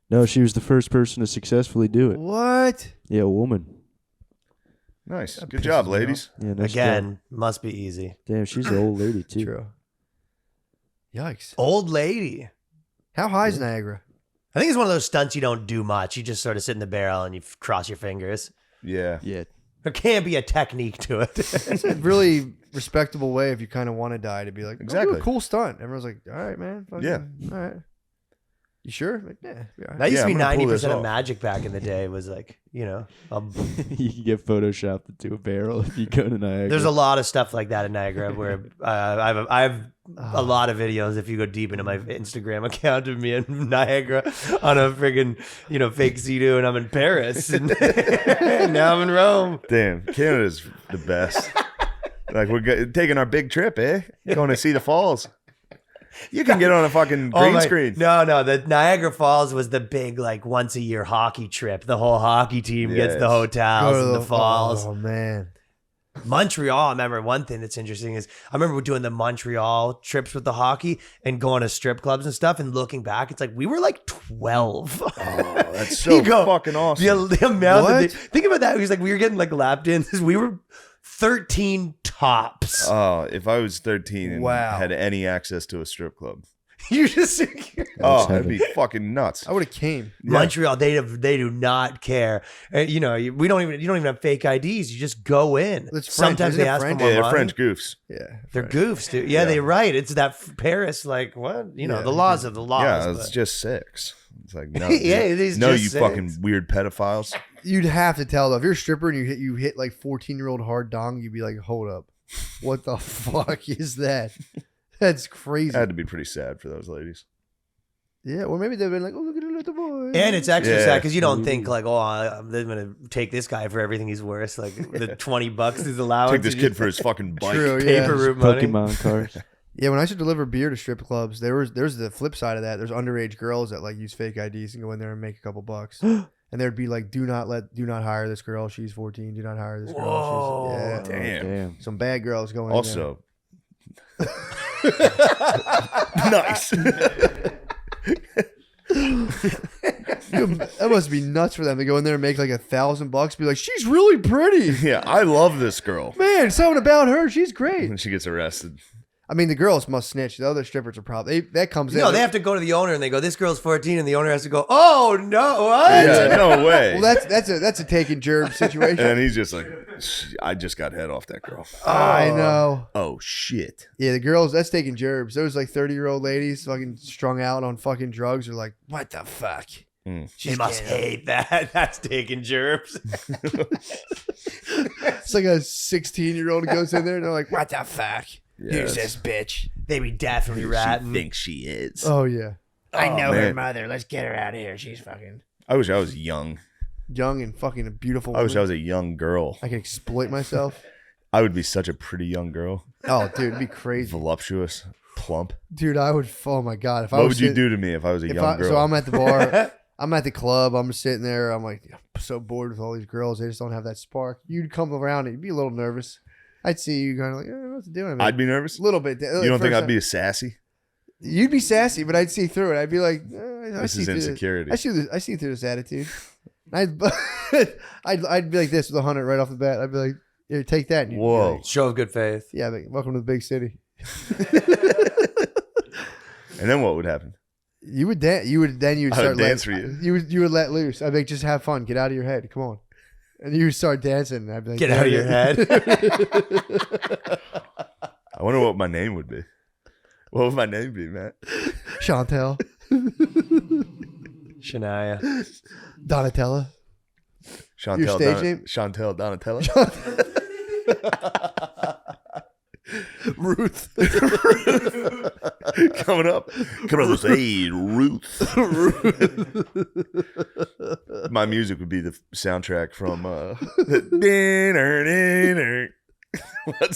No, she was the first person to successfully do it. What? Yeah, a woman. Nice. That Good pisses job, me ladies. Yeah, nice Again, must be easy. job. Damn, she's an old lady, too. True. Yikes. Old lady. How high is Niagara? I think it's one of those stunts you don't do much. You just sort of sit in the barrel and you cross your fingers. Yeah. Yeah. There can't be a technique to it. It's a really respectable way if you kind of want to die to be like, exactly, Exactly. a cool stunt. Everyone's like, all right, man. Fucking, Yeah. All right. You sure? Like, yeah. Be all right. That used Yeah, to be I'm gonna pull this 90% of off. magic back in the day. Was like, you know, You can get photoshopped into a barrel if you go to Niagara. there's a lot of stuff like that in Niagara where I have a lot of videos. If you go deep into my Instagram account of me in Niagara on a friggin' fake Sea-Doo, and I'm in Paris, and now I'm in Rome. Damn. Canada's the best. Like, we're taking our big trip, eh? Going to see the falls. You can get on a fucking green screen. No, the Niagara Falls was the big like once a year hockey trip. The whole hockey team gets the Yes. hotels Go to and the falls. Oh, man. Montreal, I remember one thing that's interesting is I remember doing the Montreal trips with the hockey and going to strip clubs and stuff. And looking back, it's like we were like 12. Oh, that's so fucking awesome. The amount What? think about that. He was like, we were getting like lap dances. We were 13 tops. Oh, if I was 13 and Wow. had any access to a strip club, You just oh, heaven. that'd be fucking nuts. I would have came. Montreal, they do not care. You know, you don't even have fake IDs. You just go in. It's French, Sometimes isn't they it ask for French? more Yeah, they're money. French goofs. Yeah. They're French. goofs, dude. Yeah, they're right. It's that Paris, like what? You know, Yeah, the laws of the laws. Yeah, it's but- just sex. It's like no, Yeah, it is no, just you sex. fucking weird pedophiles. You'd have to tell though. If you're a stripper and you hit like 14-year-old hard dong, you'd be like, hold up, what the fuck is that? That's crazy. That had to be pretty sad for those ladies. Yeah, or maybe they've been like, oh, look at a little boy. And it's extra Yeah. sad because you don't think like, oh, they're gonna take this guy for everything he's worth. Like the $20 is allowance. Take this You kid just- for his fucking bike. True, yeah. paper route money. Pokemon cards. Yeah, when I used to deliver beer to strip clubs, there's the flip side of that. There's underage girls that like use fake IDs and go in there and make a couple bucks. And there'd be like, do not hire this girl. She's 14. Do not hire this girl. Whoa. She's, yeah. Damn. Some bad girls going Also, nice. in there. That must be nuts for them to go in there and make like $1,000. Be like, she's really pretty. Yeah, I love this girl. Man, something about her. She's great. When she gets arrested. I mean, the girls must snitch. The other strippers are probably that comes in. No, they have to go to the owner and they go, "This girl's 14," and the owner has to go, "Oh no, what?" Yeah, no way. Well, that's a taking gerb situation. And he's just like, I just got head off that girl. I know. Oh shit. Yeah, the girls, that's taking gerbs. Those like 30-year-old ladies fucking strung out on fucking drugs are like, what the fuck? She must hate that. That's taking germs. It's like a 16-year-old goes in there and they're like, what the fuck? Yes. Who's this bitch? They be definitely ratting. Thinks she is. Oh, yeah. I know her mother. Let's get her out of here. She's fucking I wish I was young. young and fucking a beautiful I wish I woman. was a young girl. I can exploit myself. I would be such a pretty young girl. Oh, dude, it'd be crazy. Voluptuous, plump. Dude, I would, oh my God. If I What was would you sitting- do to me if I was a if young I, girl? So I'm at the bar. I'm at the club. I'm sitting there. I'm like, I'm so bored with all these girls. They just don't have that spark. You'd come around and you'd be a little nervous. I'd see you going like, I don't know what to do. I mean, I'd be nervous. a little bit. You don't think I'd be a sassy? You'd be sassy, but I'd see through it. I'd be like, I This see is through insecurity. I see through this attitude. I'd be like this with 100 right off the bat. I'd be like, here, take that. And you'd be Whoa. like, Show of good faith. yeah, like, welcome to the big city. And then what would happen? You would dance. You would then you would I would start dance for you. You would let loose. I'd be like, just have fun. Get out of your head. Come on. And you would start dancing. And I'd be like, Get out of your head. I wonder what my name would be. What would my name be, Matt? Chantel, Shania. Donatella. Chantel, Your stage name? Chantel Donatella. Ruth. Coming up, hey, Ruth. My music would be the soundtrack from what's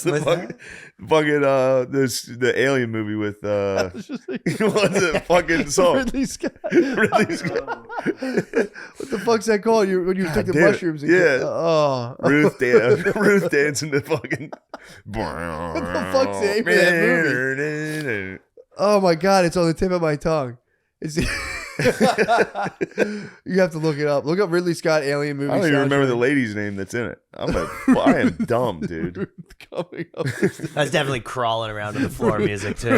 the What's the alien movie with what's the fucking song? Ridley Scott. Ridley Scott. What the fuck's that called? You when you took the damn it. mushrooms? And Yeah. Oh. Ruth dancing to fucking. What the fuck's the name of that movie? Oh my God! It's on the tip of my tongue. It's. You have to look it up. Look up Ridley Scott alien movie. I don't even remember soundtrack. the lady's name that's in it. I am dumb, dude. Coming up. That's definitely crawling around to the floor music too.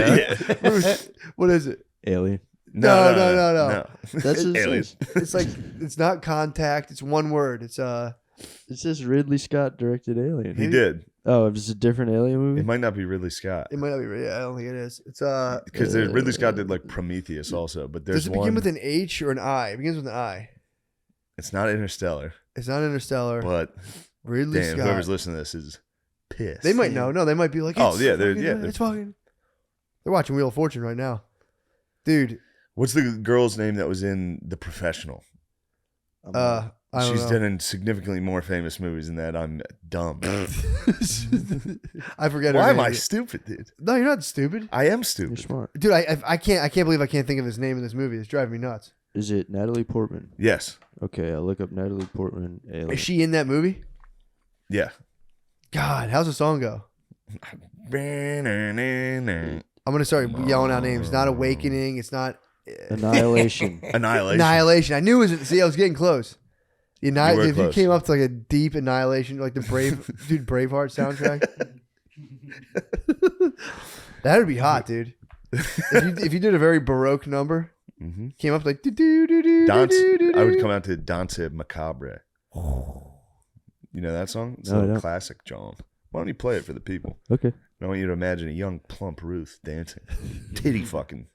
Ruth, what is it? Alien. No. That's what it Alien. says. It's like it's not contact. It's one word. It's It says Ridley Scott directed Alien. He did. Oh, it's a different Alien movie? It might not be Ridley Scott It might not be. Yeah, I don't think it is. It's because Ridley Scott did like Prometheus also, but there's Does it one. begin with an H or an I? It begins with an I. It's not Interstellar, It's not Interstellar. but Ridley damn, Scott. whoever's listening to this is pissed. They might know. No, they might be like, Oh, it's yeah, they're- fucking- yeah, they're- it's fucking. They're watching Wheel of Fortune right now, dude. What's the girl's name that was in The Professional? I don't She's know. done in significantly more famous movies than that. I'm dumb. I forget. Her Why am name. I stupid, dude? No, you're not stupid, I am You're stupid. smart. dude. I can't believe I can't think of his name in this movie. It's driving me nuts. Is it Natalie Portman? Yes. Okay, I'll look up Natalie Portman Alien. Is she in that movie? Yeah. God, how's the song go? Annihilation. I'm gonna start yelling out names. Not Awakening. It's not Annihilation. Annihilation. I knew it was. See, I was getting close. You were If you close. came up to like a deep Annihilation, like the Braveheart soundtrack, that would be hot, dude. If you did a very Baroque number, came up like Dance. I would come out to Danse Macabre. You know that song? It's a little classic, John. Why don't you play it for the people? Okay. I want you to imagine a young, plump Ruth dancing. Titty fucking.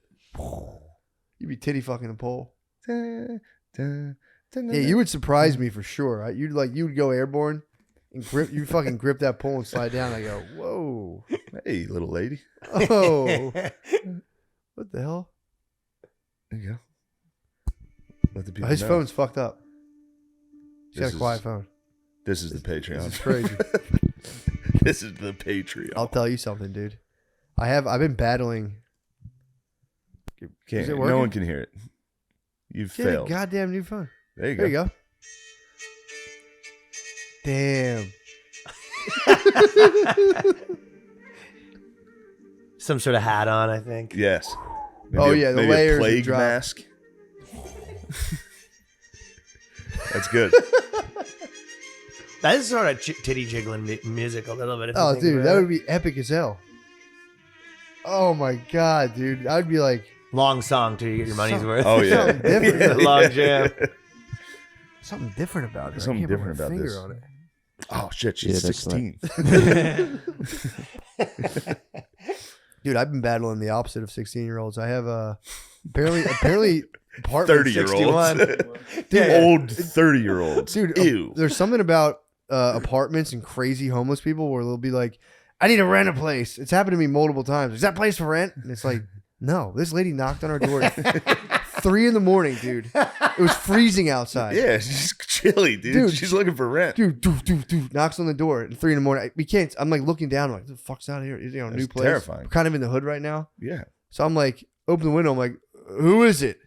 You'd be titty fucking a pole. Da, da, da, Yeah, you would surprise me for sure. Right? You would go airborne and you fucking grip that pole and slide down. I go, whoa, Hey, little lady. oh, what the hell? There you go. Let the people His know. phone's fucked up. He's got This a quiet is- phone. This is the This Patreon. is crazy. This is the Patreon. I'll tell you something, dude. I've been battling. Can't, Is it no working? one can hear it. You've Get a failed. goddamn new phone. There you go. There you go. Damn. Some sort of hat on, I think. Yes. Oh, yeah, the maybe layers a of plague drop. mask. That's good. That is sort of titty jiggling music a little bit. If you Oh, think dude, about that it. would be epic as hell. Oh my god, dude, I'd be like Long song too. You get your money's Some- worth. Oh yeah. Something different. Long jam. something different about it. Something I can't different put my about finger this. on it. Oh shit, she's Yeah, that's 16. Dude, I've been battling the opposite of 16-year-olds. I have apparently apartments. 30-year-olds. Old 30-year-olds. Dude, Ew. there's something about apartments and crazy homeless people where they'll be like, I need to rent a place. It's happened to me multiple times. Is that place for rent? And it's like, no. This lady knocked on our door at 3 a.m, dude. It was freezing outside. Yeah, she's chilly, dude. Dude, She's looking for rent. Dude, knocks on the door at 3 a.m. We can't. I'm like looking down. I'm like, the fuck's out of here? You know, new That's place. terrifying. We're kind of in the hood right now. Yeah. So I'm like, open the window. I'm like, who is it?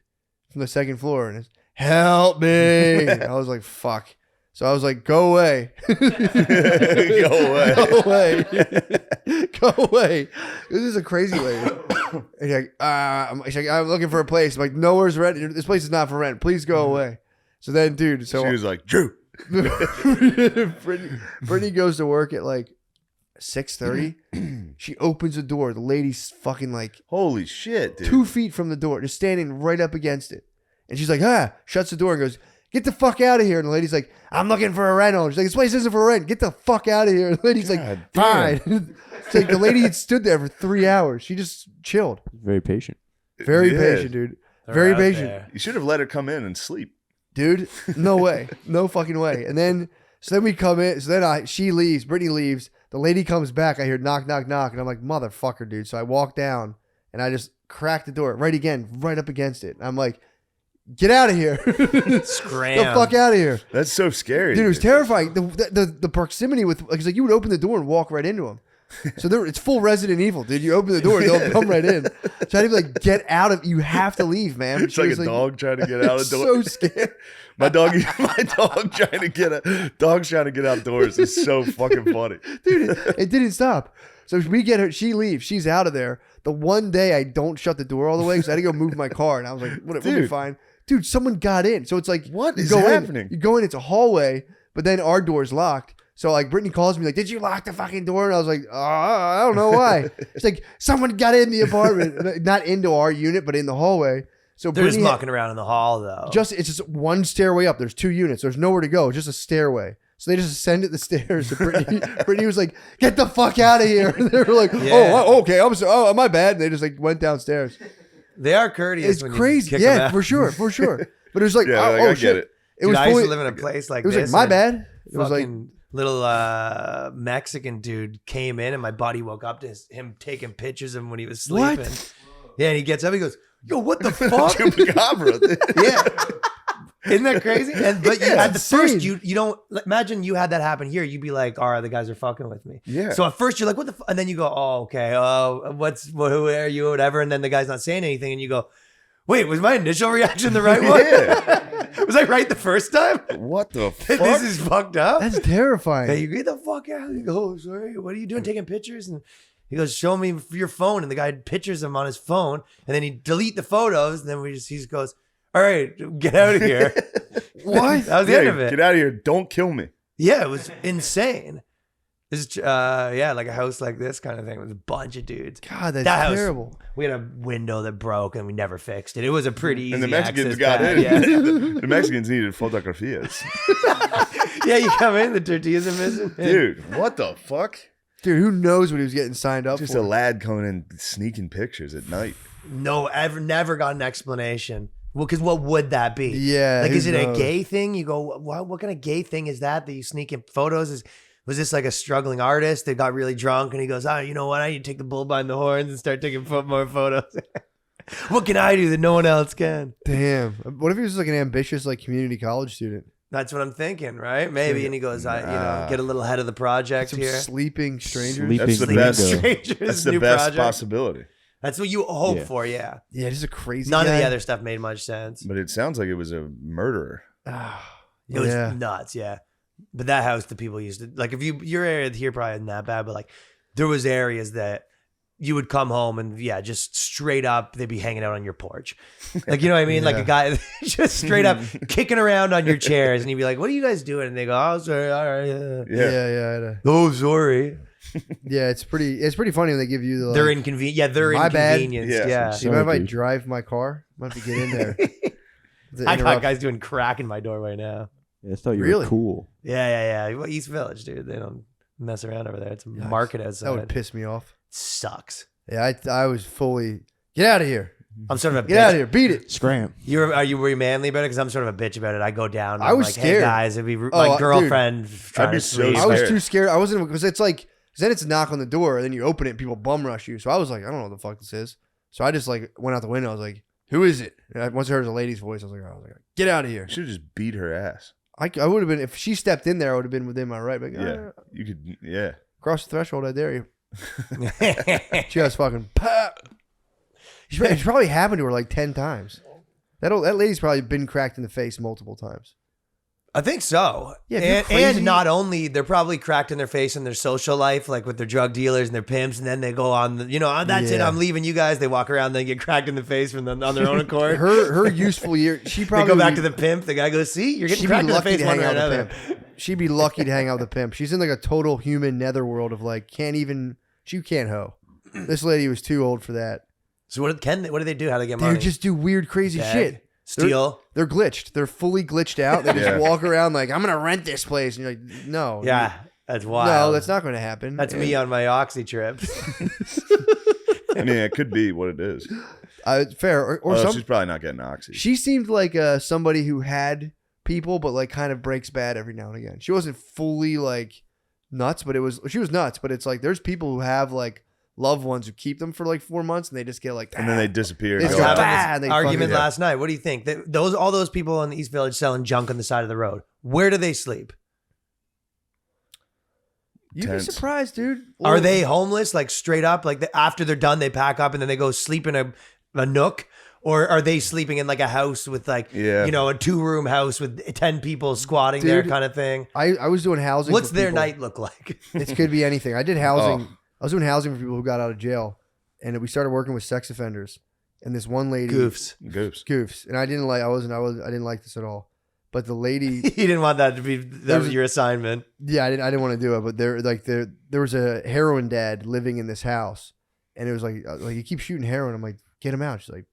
From the second floor. And it's, help me. I was like, fuck. So I was like, go away. Go away. Go away. Go away. This is a crazy lady. And she's like, I'm looking for a place. I'm like, nowhere's rent. This place is not for rent. Please go away. So then, dude, so She was like, Drew. Brittany goes to work at like 6:30. She opens the door. The lady's fucking like Holy shit, dude. 2 feet from the door, just standing right up against it. And she's like, shuts the door and goes, get the fuck out of here. And the lady's like, I'm looking for a rental. She's like, this place isn't for rent. Get the fuck out of here. And the lady's God like, fine. It's like the lady had stood there for 3 hours. She just chilled. Very patient. Very Yeah. patient, dude. They're Very out patient. there. You should have let her come in and sleep. Dude, no way. No fucking way. And then, so then we come in. So then she leaves. Brittany leaves. The lady comes back. I hear knock, knock, knock. And I'm like, motherfucker, dude. So I walk down and I just crack the door right up against it. And I'm like, get out of here. Scram. The fuck out of here. That's so scary. Dude, it was terrifying. The proximity with, like, it's like you would open the door and walk right into them. So it's full Resident Evil, dude. You open the door, they'll come right in. So I had to be like, get out of, you have to leave, man. It's She like was a dog trying to get out of the door. So scared. My dog dog's trying to get outdoors. It's so fucking funny. Dude, it didn't stop. So we get her, she leaves, she's out of there. The one day I don't shut the door all the way because I had to go move my car, and I was like, we'll be Dude. fine. Dude, someone got in. So it's like, What you is go happening? You go in, it's a hallway, but then our door's locked. So like Brittany calls me like, did you lock the fucking door? And I was like, I don't know why. It's like someone got in the apartment, not into our unit, but in the hallway. So They're just Brittany mucking around in the hall though. it's just one stairway up. There's 2 units. There's nowhere to go. It's just a stairway. So they just ascended the stairs. So Brittany was like, get the fuck out of here. And they were like, Yeah. oh, okay. I'm sorry. Oh, my bad. And they just like went downstairs. They are courteous. It's when crazy. You kick them Yeah, out. for sure. But it was like, Yeah, oh, like, oh I shit. get it. It Dude, was I used fully, to live in a place like it was this. like, my and bad. It was like, fucking little Mexican dude came in and my buddy woke up to him taking pictures of him when he was What? sleeping. Yeah, and he gets up, he goes, yo, what the fuck? Chupacabra. Yeah. Isn't that crazy? But Yeah, at the first, insane. you don't imagine you had that happen here. You'd be like, all right, the guys are fucking with me. Yeah. So at first you're like, what the? And then you go, oh, okay. Oh, who are you? Or whatever. And then the guy's not saying anything, and you go, wait, was my initial reaction the right one? Yeah. Was I right the first time? What the fuck? This is fucked up. That's terrifying. Hey, you get the fuck out. You go, oh, sorry. What are you doing taking pictures? And he goes, show me your phone. And the guy had pictures of him on his phone. And then he delete the photos. And then he just goes, all right, get out of here. What? That was the end of it. Get out of here. Don't kill me. Yeah, it was insane. This, like a house like this kind of thing with a bunch of dudes. God, that's That house- terrible. We had a window that broke and we never fixed it. It was a pretty easy And the Mexicans access got pad, in. Yeah. The Mexicans needed fotografias. Yeah, you come in, the tortillas are missing. Dude, what the fuck? Dude, who knows what he was getting signed up Just for? a lad coming in sneaking pictures at night. No, never got an explanation. Well, because what would that be? Yeah, Like, who is it knows? a gay thing? You go, what kind of gay thing is that you sneak in photos? Was this like a struggling artist that got really drunk and he goes, oh, you know what? I need to take the bull by the horns and start taking more photos. What can I do that no one else can? Damn. What if he was like an ambitious like community college student? That's what I'm thinking, right? Maybe. And he goes, get a little ahead of the project Some here. sleeping strangers. Sleeping That's the bingo. best. Strangers, That's the new best project. possibility. That's what you hope Yeah. for, yeah. Yeah, just a crazy None guy. of the other stuff made much sense. But it sounds like it was a murderer. It was Yeah. nuts, yeah. But that house, the people used to like. If your area here probably isn't that bad, but like there was areas that you would come home and just straight up they'd be hanging out on your porch, like you know what I mean, like a guy just straight up kicking around on your chairs, and you'd be like, "What are you guys doing?" And they go, "Oh, sorry, all right, Yeah. oh, sorry." Yeah, it's pretty funny when they give you the. Like, They're inconvenient. Yeah, they're My bad. inconvenienced. Yeah. Yeah. Do you mind if I dude. drive my car? Might have to get in there. I got guys doing crack in my doorway now. Yeah, I thought you Really? were cool. Yeah. Well, East Village, dude. They don't mess around over there. It's a market That outside. would piss me off. Sucks. Yeah, I was fully get out of here. I'm sort of a Get out bitch. of here. Beat it. Scram. Were you manly about it? Because I'm sort of a bitch about it. I go down. And I I'm was like, scared. Hey guys, it'd be Oh, my dude. girlfriend trying I'd be to so sleep. I was scared. too scared. I wasn't because it's like then it's a knock on the door, and then you open it, and people bum rush you. So I was like, I don't know what the fuck this is. So I just like went out the window. I was like, who is it? And once I heard a lady's voice, I was like, get out of here. You should have just beat her ass. I would have been if she stepped in there. I would have been within my right. Like, Yeah. You could, yeah. cross the threshold. I dare you. She has fucking pop. It's probably happened to her like 10 times. That lady's probably been cracked in the face multiple times. I think so. Yeah, if you're and crazy- not only they're probably cracked in their face in their social life, like with their drug dealers and their pimps, and then they go on. That's it. Yeah. I'm leaving you guys. They walk around, they get cracked in the face on their own accord. Her useful year, she They probably go back to the pimp. The guy goes, "See, you're getting she'd be cracked in the lucky face to one hang way or out with another." the pimp. She'd be lucky to hang out with the pimp. She's in like a total human netherworld of like she can't hoe. This lady was too old for that. So what do they do? How do they get money? They just do weird, crazy Bag? shit. Steal. They're glitched. They're fully glitched out. They just Yeah. walk around like, I'm gonna rent this place, and you're like, no, Yeah, that's wild. no, that's not going to happen. That's me on my Oxy trips. I mean, it could be what it is. Fair or some. She's probably not getting oxy. She seemed like somebody who had people, but like kind of breaks bad every now and again. She wasn't fully like nuts, but she was nuts. But it's like there's people who have like loved ones who keep them for like 4 months, and they just get like, and then they disappear. They and just go go out. back. Having they this argument fucking- last night. What do you think? All those people in the East Village selling junk on the side of the road. Where do they sleep? You'd be Tense. surprised, dude. Are they homeless? Like straight up? Like after they're done, they pack up and then they go sleep in a nook? Or are they sleeping in like a house with like, Yeah. a 2-room house with 10 people squatting there Dude, kind of thing? I was doing housing. What's for their people. night look like? It could be anything. I did housing. Oh. I was doing housing for people who got out of jail, and we started working with sex offenders. And this one lady, Goofs. Goofs. and I didn't like this at all. But the lady, You didn't want that to be your assignment. yeah, I didn't want to do it. But there was a heroin dad living in this house, and it was like you keep shooting heroin. I'm like, get him out. She's like,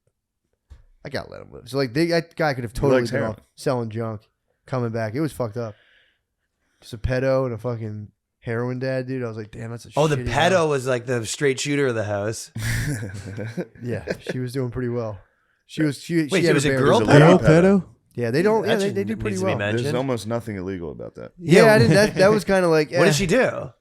I gotta let him live. So like that guy could have totally likes been heroin? off selling junk, coming back. It was fucked up. Just a pedo and a fucking heroin dad, dude. I was like, damn, that's a Oh, the shitty pedo house. was like the straight shooter of the house. Yeah, she was doing pretty well. She was. She Wait, she had was a bear girl knees. pedo? Pedo, pedo. Yeah, they don't. Yeah, That they shouldn't- do pretty needs to be well. mentioned. There's almost nothing illegal about that. Yeah, I didn't. That was kind of like. What did she do?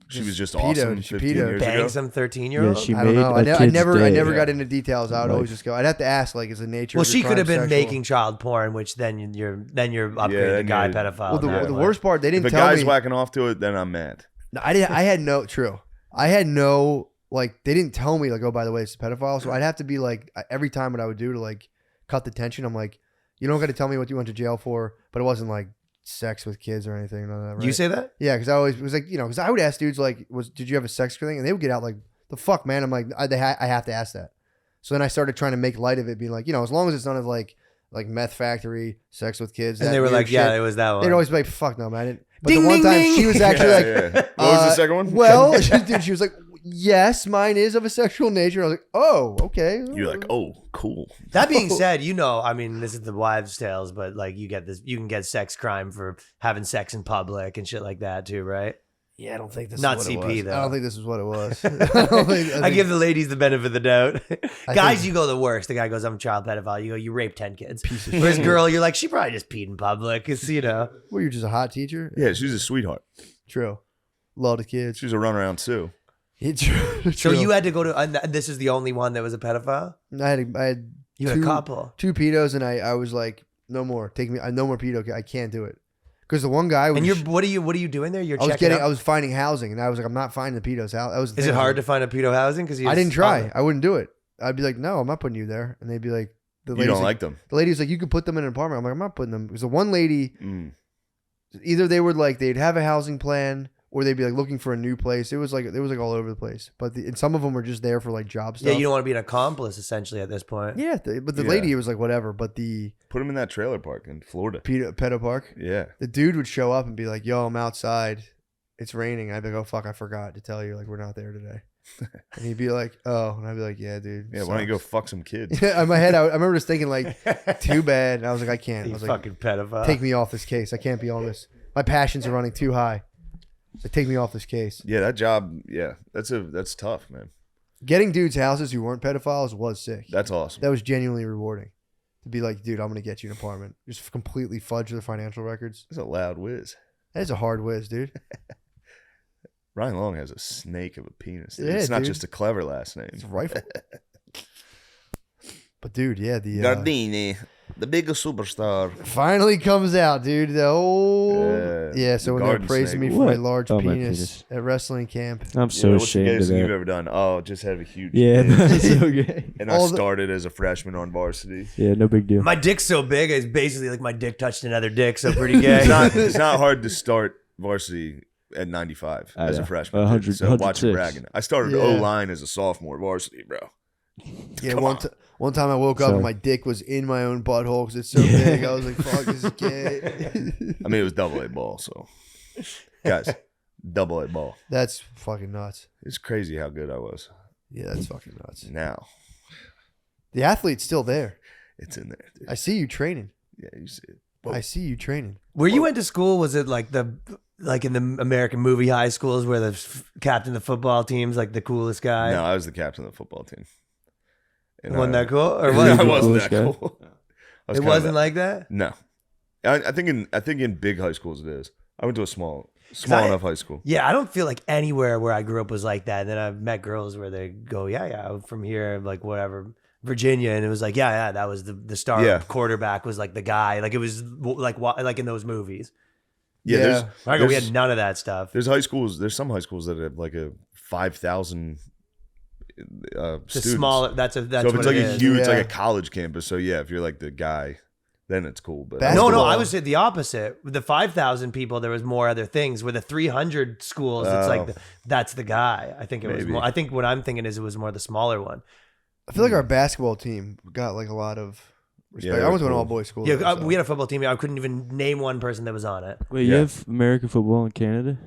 She was just pedoed. awesome She 15 pedoed. years Bang ago. some 13-year-old? Yeah, she I don't made know. a I kid's never day. got into details. I would always just go. I'd have to ask, like, is the nature. Well, of the she could have crime been sexual? making child porn, which then you're upgraded to then guy you're- pedophile. Well, now. the worst part, they If didn't a tell guy's me. whacking off to it, then I'm mad. No, I didn't. I had no. True. I had no. Like, they didn't tell me, like, oh, by the way, it's a pedophile. So I'd have to be like, every time what I would do to like cut the tension, I'm like, you don't got to tell me what you went to jail for, but it wasn't like sex with kids or anything. None of that, right? You say that? Yeah, because I always was like, because I would ask dudes like, did you have a sex thing? And they would get out like, the fuck, man. I'm like, I have to ask that. So then I started trying to make light of it, being like, as long as it's none of like meth factory, sex with kids. And that they were weird like, yeah, shit. it was that one. They'd always be like, fuck no, man. I didn't. But Ding, the one ding, time ding. she was actually like, What was the second one? well, dude, she was like, yes, mine is of a sexual nature. I was like, oh, okay. You're like, oh, cool. That being said, I mean, this is the wives' tales, but like you can get sex crime for having sex in public and shit like that too, right? Yeah, I don't think this Not is what CP, it was. though. I don't think this is what it was. I give the ladies the benefit of the doubt. Guys, think- you go the worst. The guy goes, I'm a child pedophile. You go, you raped 10 kids. Piece of Whereas shit. girl, you're like, she probably just peed in public. It's, Well, you're just a hot teacher. Yeah, she's a sweetheart. True. Love the kids. She's a runaround Sue. True. So you had to go to, and this is the only one that was a pedophile? I had You had a couple. 2 pedos, and I was like, no more. Take me. No more pedo. I can't do it. Because the one guy was. And what are you doing there? You're I was checking getting. out? I was finding housing, and I was like, I'm not finding the pedos out. That was. Is it hard to find a pedo housing? Because I didn't try. I wouldn't do it. I'd be like, no, I'm not putting you there, and they'd be like, You don't like them. The lady was like, you could put them in an apartment. I'm like, I'm not putting them. Because the one lady, Mm. either they were like they'd have a housing plan, or they'd be like looking for a new place. It was like all over the place. But and some of them were just there for like job stuff. Yeah, you don't want to be an accomplice essentially at this point. Yeah, but the Yeah. lady was like whatever. But the Put them in that trailer park in Florida. pedo park, Yeah. the dude would show up and be like, "Yo, I'm outside. It's raining." I'd be like, "Oh fuck, I forgot to tell you. Like we're not there today." And he'd be like, "Oh," and I'd be like, "Yeah, dude." Yeah, why don't you go fuck some kids? Yeah, in my head, I remember just thinking like, "Too bad." And I was like, "I can't." I You was like, fucking pedophile. "Take me off this case. I can't be on this. My passions are running too high. So take me off this case." Yeah, that job, yeah, that's tough, man. Getting dudes' houses who weren't pedophiles was sick. That's awesome. That was genuinely rewarding. To be like, dude, I'm gonna get you an apartment. Just completely fudge their financial records. That's a loud whiz. That is a hard whiz, dude. Ryan Long has a snake of a penis. Dude. Yeah, It's not dude. just a clever last name. It's a rifle. But dude, yeah, the Gardini, the biggest superstar. finally comes out, dude. The old Yeah, so the when they're garden praising snake. me for my What? large Oh, my penis, penis. at wrestling camp. I'm so What's the ashamed gayest of thing you've that. ever done? Oh, just have a huge Yeah, dick. that's so gay. And All I the- started as a freshman on varsity. Yeah, no big deal. My dick's so big, it's basically like my dick touched another dick, so pretty gay. It's not hard to start varsity at 95 as a yeah. freshman. 100, dude. So watch 106. it bragging. I started Yeah. O-line as a sophomore varsity, bro. Yeah, Come one time I woke up Sorry. and my dick was in my own butthole because it's so big. I was like, "Fuck, this is gay." I mean, it was double-A ball, so. Guys, double-A ball. That's fucking nuts. It's crazy how good I was. Yeah, that's fucking nuts. Now, The athlete's still there. it's in there, dude. I see you training. Yeah, you see it. I see you training. Where you went to school, was it like in the American movie high schools where the captain of the football team's like the coolest guy? No, I was the captain of the football team. And Wasn't that cool? Or No, what? I the wasn't coolest that guy? cool. I was It kind of wasn't that- like that? No. I think in big high schools it is. I went to a small enough high school. Yeah, I don't feel like anywhere where I grew up was like that. And then I've met girls where they go, yeah, I'm from here, like whatever, Virginia, and it was like, yeah, that was the star Yeah. quarterback was like the guy, like it was like in those movies. Yeah, Yeah. I go, we there's had none of that stuff. there's high schools. There's some high schools that have like a 5,000 The students. smaller, that's So if what it's like it a is. huge, it's Yeah. like a college campus. So yeah, if you're like the guy, then it's cool. But Basketball. No, I would say the opposite. With the 5,000 people, there was more other things. With the 300 schools, it's like Oh. that's the guy. I think it was Maybe. more. I think what I'm thinking is it was more the smaller one. I feel like our basketball team got like a lot of respect. Yeah, I went to an cool. all boys school. Yeah, though, so. we had a football team. I couldn't even name one person that was on it. Wait, Yeah. you have American football in Canada?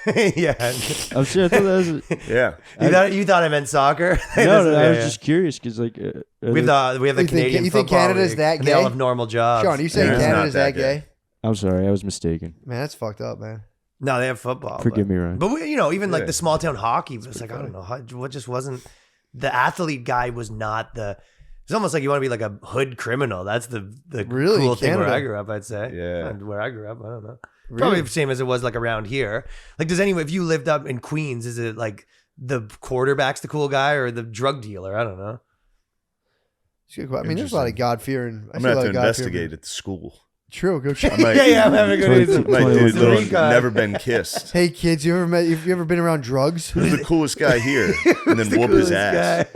Yeah, I'm sure. I thought that was. yeah, you thought I meant soccer? No, I was Yeah. just curious because like We have the You think- Canadian you think football Canada's league, that and they all gay? have normal jobs. Sean, you saying Yeah, it's Canada's not that that gay? I'm sorry, I was mistaken. Man, that's fucked up, man. No, they have football. Forgive me, Ryan. But we, even like Yeah. the small town hockey was like, I don't know, what just wasn't the athlete guy was not the. It's almost like you want to be like a hood criminal. That's the Really? cool thing where Canada? I grew up. I'd say, Yeah. And where I grew up, I don't know. Really? Probably the same as it was like around here. Like, does anyone, if you lived up in Queens, is it like the quarterback's the cool guy or the drug dealer? I don't know. It's a good question. I mean, there's a lot of God fearing. I'm gonna have to investigate at the school. True, go check. I might, Yeah, I'm having a good reason. might do a It's a little ring guy. never been kissed. Hey kids, you ever ever been around drugs? Who's the coolest guy here? And then whoop his ass.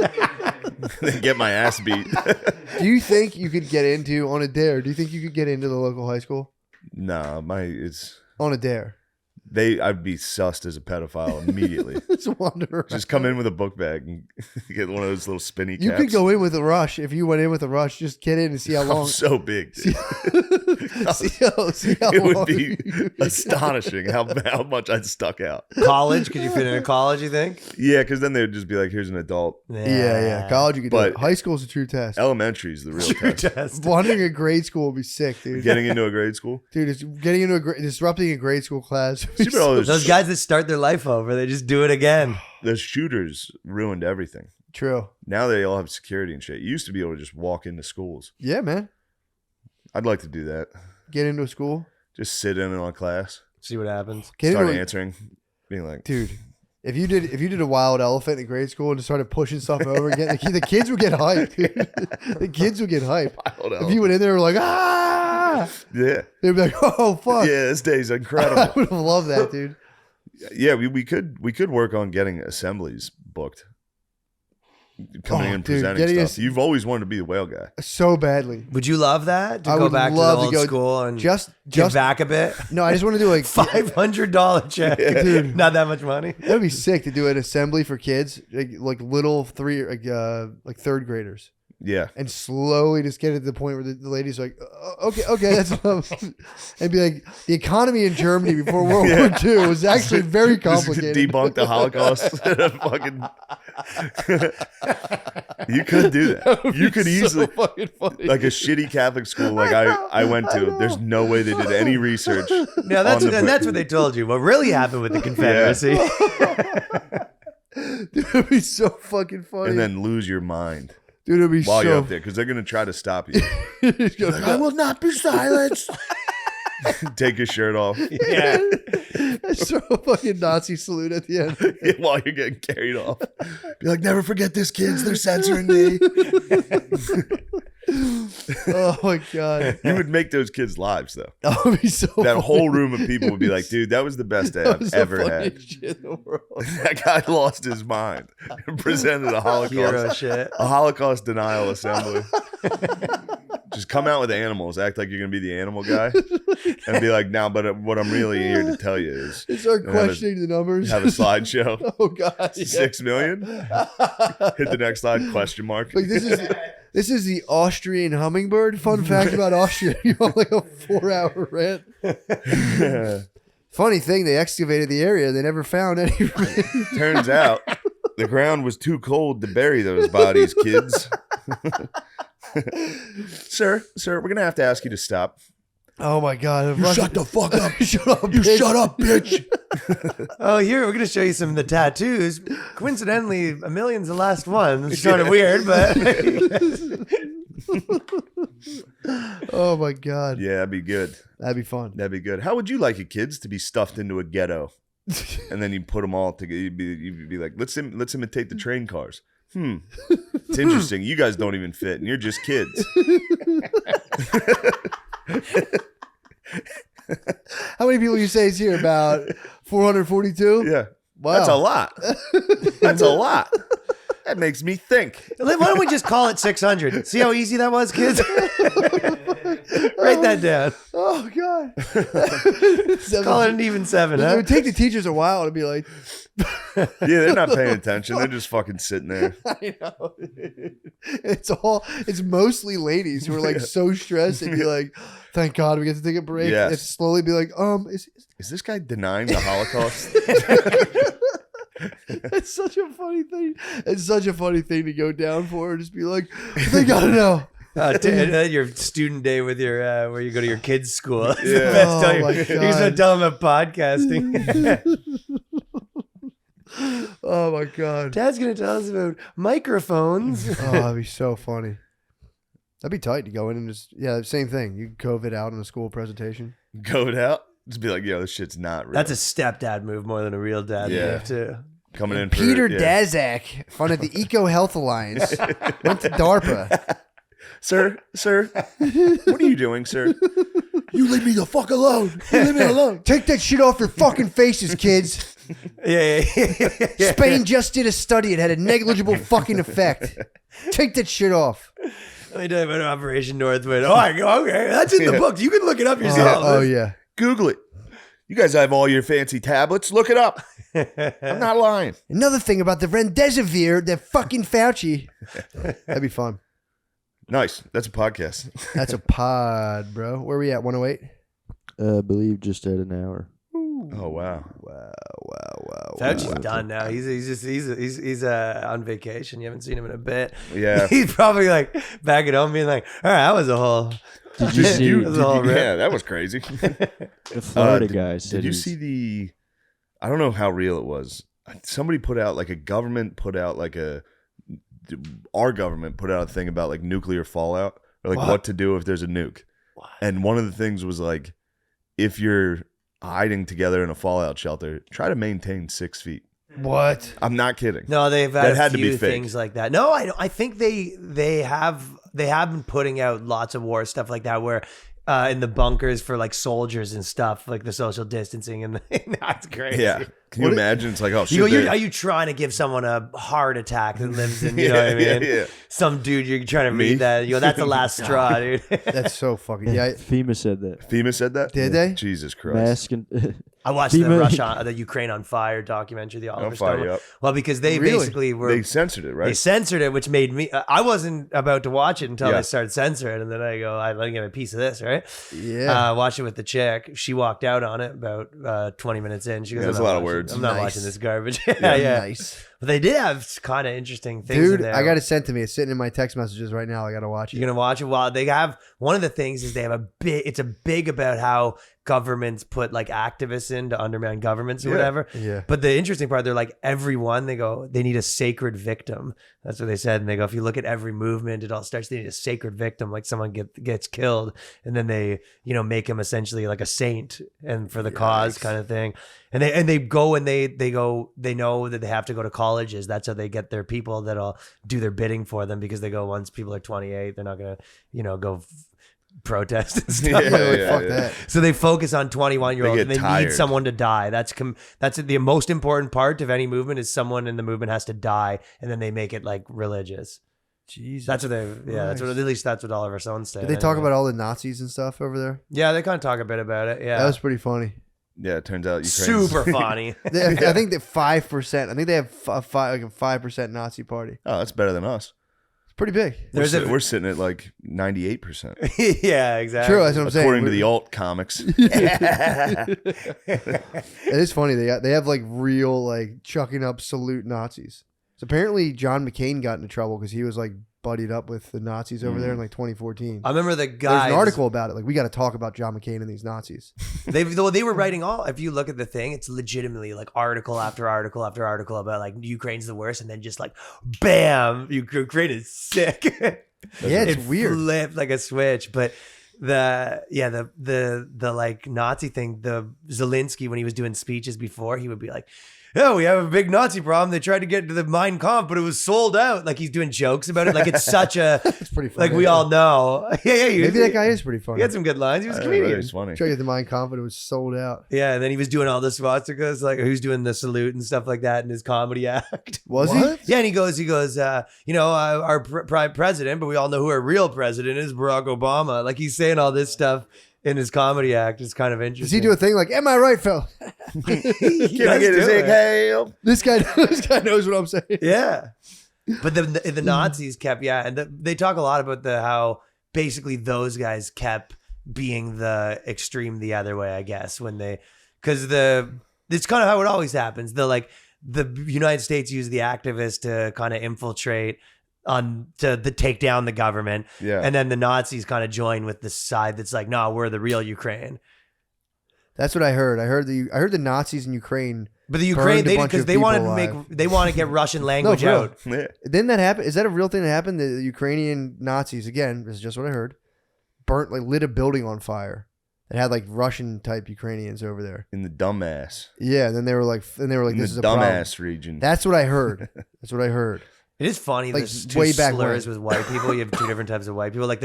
then get my ass beat. Do you think you could get into on a dare? Do you think you could get into the local high school Nah, it's on a dare? I'd be sussed as a pedophile immediately. Just wander around. Just come in with a book bag and get one of those little spinny caps. You could go in with a rush if you went in with a rush. Just get in and see how long. I'm so big, dude. see how It long would be you- astonishing how much I'd stuck out. College? Could you fit into college, you think? Yeah, because then they would just be like, here's an adult. Yeah. College, you could do But- it. High school's a true test. Elementary is the real True test. test. Wandering a grade school would be sick, dude. Getting into a grade school. Dude, it's getting into disrupting a grade school class. would be See, but all Those guys that start their life over, they just do it again. those shooters ruined everything. True. Now they all have security and shit. You used to be able to just walk into schools. Yeah, man. I'd like to do that. Get into a school. Just sit in on class, See what happens. Get start into a, answering, being like, dude. If you did a wild elephant in grade school and just started pushing stuff over again, the kids would get hyped. Dude. The kids would get hyped. wild If you went in there and were like, ah, yeah, they'd be like, oh fuck. yeah, this day's I incredible. would have loved that, dude. Yeah, we could work on getting assemblies booked. Coming Oh, in and dude, presenting getting stuff. You've always wanted to be the whale guy. So badly. Would you love that? To I go would back to the love to old go- school and Just give back a bit? no, I just want to do like $500 check. Dude. Not that much money. that'd be sick to do an assembly for kids, like little like third graders. Yeah. And slowly just get to the point where the lady's like, okay, that's enough. And be like, the economy in Germany before World War II was actually very Just complicated. debunk the Holocaust. Fucking. You could do that. You could easily, fucking funny. like a shitty Catholic school like I went to. There's no way they did any research. No, that's on the and that's what they told you. What really happened with the Confederacy? Dude, it'd be so fucking funny. And then lose your mind dude, it'd be while so. you're up there because they're gonna try to stop you. It's gonna Like, I will not be silenced. Take your shirt off Yeah. throw a fucking Nazi salute at the end. while you're getting carried off. Be like, never forget this, kids. They're censoring me. Oh my god, You would make those kids' lives though. that would be so. That funny. whole room of people would be like, dude, that was the best day That was I've the ever had. funniest shit in the world. That guy lost his mind and presented a Hero Holocaust, shit. a Holocaust denial assembly. Just come out with animals, act like you're gonna be the animal guy, and be like, "Now, but what I'm really here to tell you is They start have a- questioning the numbers. have a slideshow, Oh god, yeah. 6 million. Hit the next slide, question mark. Like this is the Austrian hummingbird. Fun fact about Austria: you want like a 4-hour rant. Funny thing, they excavated the area. They never found any. Turns out the ground was too cold to bury those bodies, kids. Sir, we're gonna have to ask you to stop. Oh my god! Shut the fuck up. Shut up! You bitch. shut up, bitch. Oh, here we're gonna show you some of the tattoos. Coincidentally, a million's the last one. It's sort of weird, but Oh my god! Yeah, that'd be good. That'd be fun. That'd be good. How would you like your kids to be stuffed into a ghetto, and then you put them all together? You'd be like, let's imitate the train cars. It's interesting. You guys don't even fit, and you're just kids. How many people you say is here? About 442. Yeah, Wow. that's a lot. That's a lot. That makes me think. why don't we just call it 600? See how easy that was, kids? Write that down. Oh god! Call it an even 7, It huh? would take the teachers a while to be like, Yeah, they're not paying attention. They're just fucking sitting there. I know. It's mostly ladies who are like so stressed and be like, thank God we get to take a break. Yes. It's slowly be like, Is this guy denying the Holocaust? it's such a funny thing. It's such a funny thing to go down for. Just be like, they gotta know. Your student day with your where you go to your kids' school. It's the Yeah. best. Oh Tell my you God. just gonna tell them about podcasting. Oh my God. Dad's gonna tell us about microphones. Oh, that'd be so funny. That'd be tight to go in and just, same thing. You COVID out in a school presentation. Go it out. Just be like, yo, this shit's not real. That's a stepdad move more than a real dad Yeah. move too. Coming in for Peter yeah. Daszak, fun at the Eco Health Alliance, went to DARPA. Sir, what are you doing, sir? You leave me the fuck alone. You leave me alone. Take that shit off your fucking faces, kids. Yeah. Spain just did a study. It had a negligible fucking effect. Take that shit off. Let me tell you about Operation Northwind. Oh, I go, okay. That's in the book. You can look it up yourself. Oh, yeah. Google it. You guys have all your fancy tablets. Look it up. I'm not lying. Another thing about the Remdesivir, that fucking Fauci. That'd be fun. Nice. That's a podcast. That's a pod, bro. Where are we at? 108? I believe just at an hour. Oh, wow. Fauci's done now. He's on vacation. You haven't seen him in a bit. Yeah. He's probably like back at home being like, all right, that was a whole. Did you see? Yeah, that was crazy. The Florida guy said. Did you see the? I don't know how real it was. Somebody put out like our government put out a thing about like nuclear fallout or like what to do if there's a nuke. And one of the things was like, if you're hiding together in a fallout shelter, try to maintain 6 feet. What? I'm not kidding. No, they've That had had a to be few fake. things like that. No, I think they have been putting out lots of war stuff like that where in the bunkers for like soldiers and stuff, like the social distancing and that's crazy. Yeah. Can you imagine? It's like, oh shit. You go, are you trying to give someone a heart attack that lives in, you know what I mean? Yeah. Some dude, you're trying to Me? meet that. You go, that's the last straw, dude. That's so fucking... Yeah. FEMA said that. FEMA said that? Did they? Jesus Christ. Mask and I watched the Ukraine on Fire documentary, the Oliver fire Stone you one. up. Well, because they Really? basically were... They censored it, right? They censored it, which made me... I wasn't about to watch it until Yeah. they started censoring, and then I go, let me get a piece of this, right? Yeah. Watch it with the chick. She walked out on it about 20 minutes in. She goes, Yeah, that's "I'm a not lot of watching- words. I'm not Nice. watching this garbage." yeah. Nice. But they did have kind of interesting things in Dude, there. I got it sent to me. It's sitting in my text messages right now. I got to watch it. You're gonna watch it. Well, they have one of the things is they have it's a big about how governments put like activists in to undermine governments or whatever. Yeah. But the interesting part, they're like everyone. They go, they need a sacred victim. That's what they said. And they go, if you look at every movement, it all starts. They need a sacred victim, like someone gets killed, and then they make him essentially like a saint and for the cause kind of thing. And they go and they know that they have to go to colleges. That's how they get their people that'll do their bidding for them, because they go, once people are 28, they're not gonna go protest and stuff. Fuck that. So they focus on 21-year-olds, They and get they tired. need someone to die. That's the most important part of any movement, is someone in the movement has to die, and then they make it like religious. Jesus. That's what they that's what, at least that's what Oliver Stone said. Did they talk about all the Nazis and stuff over there? Yeah, they kind of talk a bit about it. Yeah, That was pretty funny. Yeah, it turns out Ukraine's super funny. I think that 5%. I think they have like a 5% Nazi party. Oh, that's better than us. It's pretty big. We're sitting at like 98%. Yeah, exactly. True, that's what I'm saying. According to the alt comics. It is funny. They have like real like chucking up salute Nazis. So apparently John McCain got into trouble because he was like buddied up with the Nazis over there in like 2014. I remember the There's guy. an article about it. Like, we got to talk about John McCain and these Nazis. They were writing all. If you look at the thing, it's legitimately like article after article after article about like Ukraine's the worst, and then just like, bam, Ukraine is sick. Yeah, it's it weird. flipped like a switch. But the like Nazi thing, the Zelensky, when he was doing speeches before, he would be like, "Oh, we have a big Nazi problem. They tried to get to the Mein Kampf, but it was sold out." Like, he's doing jokes about it. Like, it's such a It's pretty funny. like we all know. Yeah. Maybe that guy is pretty funny. He had some good lines. He was a Really, comedian. it's funny. Try to get the mind confident. It was sold out. Yeah, and then he was doing all the swastikas, like he was doing the salute and stuff like that in his comedy act. Was What? he? Yeah, and he goes, our prime president, but we all know who our real president is, Barack Obama. Like, he's saying all this stuff in his comedy act. It's kind of interesting. Does he do a thing like, "Am I right, Phil?" He Can I does get his do it. egg? This guy knows what I'm saying. Yeah. But the Nazis kept, and they talk a lot about how basically those guys kept being the extreme the other way, I guess, because it's kind of how it always happens. The United States use the activists to kind of infiltrate to take down the government. Yeah. And then the Nazis kind of join with the side that's like, no, we're the real Ukraine. That's what I heard. I heard the Nazis in Ukraine. But the Ukraine, Burned a bunch because of they wanted people to alive. they want to get Russian language for real. out. Yeah. Didn't that happen? Is that a real thing that happened? The Ukrainian Nazis, again, this is just what I heard, lit a building on fire. It had like Russian type Ukrainians over there. In the dumbass. Yeah, and then they were like, In this is the a problem. dumbass region. That's what I heard. That's what I heard. It is funny. Like, There's two way back slurs when. with white people. You have two different types of white people. Like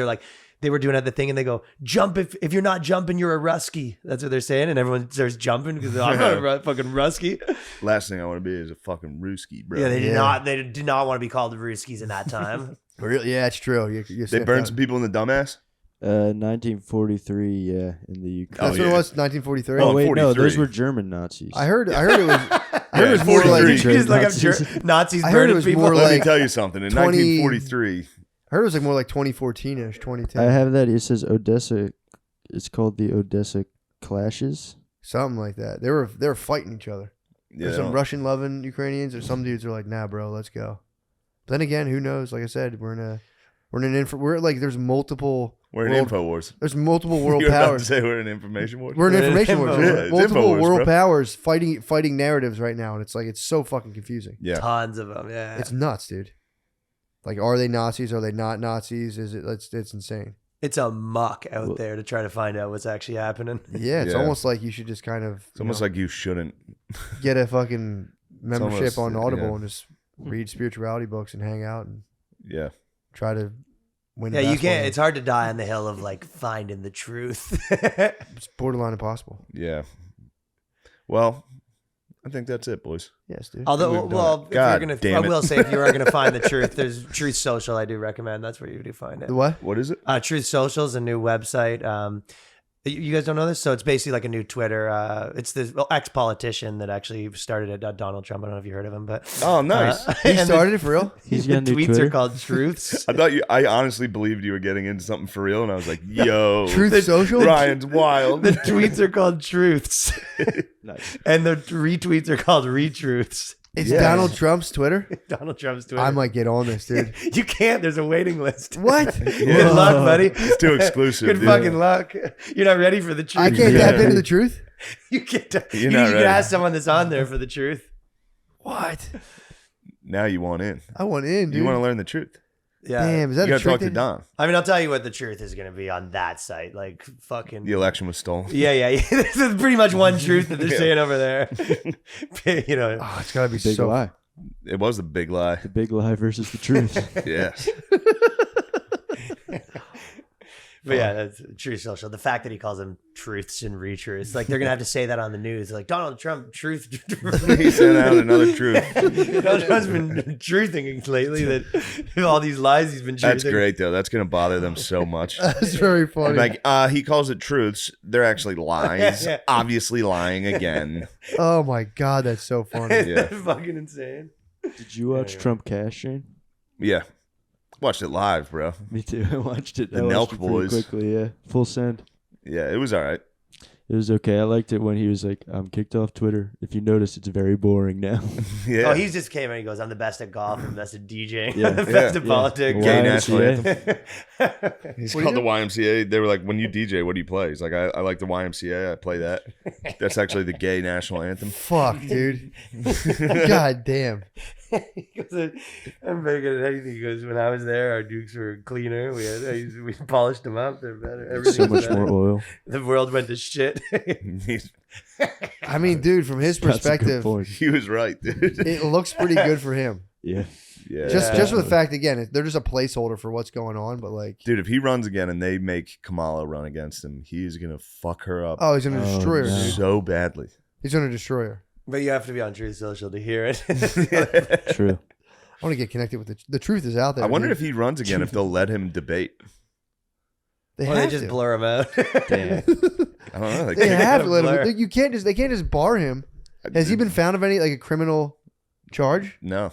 they were doing the thing and they go, jump if you're not jumping, you're a Rusky. That's what they're saying. And everyone starts jumping because I'm not a fucking Rusky. Last thing I want to be is a fucking Ruski, bro. Yeah, they did not want to be called the Ruskies in that time. Really? Yeah, it's true. They burned some people in the dumbass. 1943, yeah, in the UK. That's what it was. 1943. Oh, Oh, wait, no, 43. those were German Nazis. I heard it was. I heard it was Yeah, more 43. like. You just look up Nazis. Nazis I heard it burning was people. more Let me like tell you something. In 20 1943, I heard it was like more like 2014ish, 2010, I have that. It says Odessa. It's called the Odessa Clashes. something like that. They were fighting each other. yeah, There's some Russian loving Ukrainians, or some dudes are like, nah, bro, let's go. But then again, who knows? Like I said, we're like there's multiple. we're in world- InfoWars. There's multiple world You're about to powers. say we're in information wars. We're in We're in information wars. info There's wars. Yeah, it's multiple info wars, world bro. powers fighting narratives right now, and it's like it's so fucking confusing. Yeah, Tons of them. Yeah. It's nuts, dude. Like, are they Nazis? Are they not Nazis? Is it? It's insane. It's a muck out Well- there to try to find out what's actually happening. Yeah, it's Yeah. almost like you should just kind of it's almost like you shouldn't. get a fucking membership almost- on Audible yeah. and just read spirituality books and hang out and Yeah, try to win. Yeah, a you basketball can't. game. It's hard to die on the hill of like finding the truth. It's borderline impossible. yeah. Well, I think that's it, boys. Yes, dude. Although, We've done well, it. if you're God gonna, damn I it. will say, if you are gonna find the truth, there's Truth Social. I do recommend. That's where you do find it. The what? What is it? Truth Social is a new website. You guys don't know this, so it's basically like a new Twitter. It's this ex-politician that actually started it, Donald Trump. I don't know if you heard of him, but Oh, nice. He and the- started it for real? He's got a new tweets Twitter. are called Truths. I honestly believed you were getting into something for real, and I was like, yo, Truth Social? Ryan's wild. The tweets are called Truths, Nice. and the retweets are called Retruths. It's Yeah. Donald Trump's Twitter? Donald Trump's Twitter. I might get on this, dude. You can't. There's a waiting list. What? Good luck, buddy. It's too exclusive, Good dude. fucking luck. You're not ready for the truth. I can't Yeah. tap into the truth? You can't. You not can ready. ask someone that's on there for the truth. What? Now you want in. I want in, dude. You want to learn the truth. Yeah. Damn, is You that got a to trick? talk to thing? Don. I mean, I'll tell you what the truth is going to be on that site. Like fucking. The election was stolen. Yeah. There's pretty much one truth that they're Yeah. saying over there. You know. Oh, it's got to be Big so. lie. It was a big lie. The big lie versus the truth. Yes. But yeah, that's Truth Social. The fact that he calls them truths and retruths, like they're gonna have to say that on the news. Like Donald Trump, truth. He sent out another truth. Donald Trump's been truthing lately that all these lies he's been truthing. That's great, though. That's going to bother them so much. That's very funny. Like, he calls it truths. They're actually lies. Yeah. Obviously lying again. Oh my God, that's so funny. Yeah. Fucking insane. Did you watch Trump Cash, Shane? Yeah. Watched it live, bro. Me too. I watched it. The I watched Nelk it pretty boys. quickly. Yeah, full send. Yeah, it was all right. It was okay. I liked it when he was like, "I'm kicked off Twitter." If you notice, it's very boring now. Yeah. Oh, he's just came and he goes, I'm the best at golf, I'm the best at DJing, Yeah. I'm the best at Yeah. politics. Why Gay is national he- anthem. He's called the YMCA. They were like, when you DJ, what do you play? He's like, I like the YMCA. I play that. That's actually the gay national anthem. Fuck, dude. God damn. He goes, I'm very good at anything. He goes, when I was there, our dukes were cleaner. We polished them up. They're better. Everything's So much better. more oil. The world went to shit. I mean, dude, from his That's a good perspective, point. He was right, dude. it looks pretty good for him. Yeah. Yeah. Just with the fact, again, they're just a placeholder for what's going on. But like, Dude, if he runs again and they make Kamala run against him, he's going to fuck her up oh, he's gonna Oh, destroy her, no. dude. so badly. He's gonna destroy her. But you have to be on Truth Social to hear it. True. I want to get connected with the truth is out there. I wonder dude. if he runs again, if they'll let him debate. they Or have they just to. blur him out. Damn. I don't know. They kick- have to let Blur. him. You can't just. They can't just bar him. Has he been found of any like a criminal charge? No.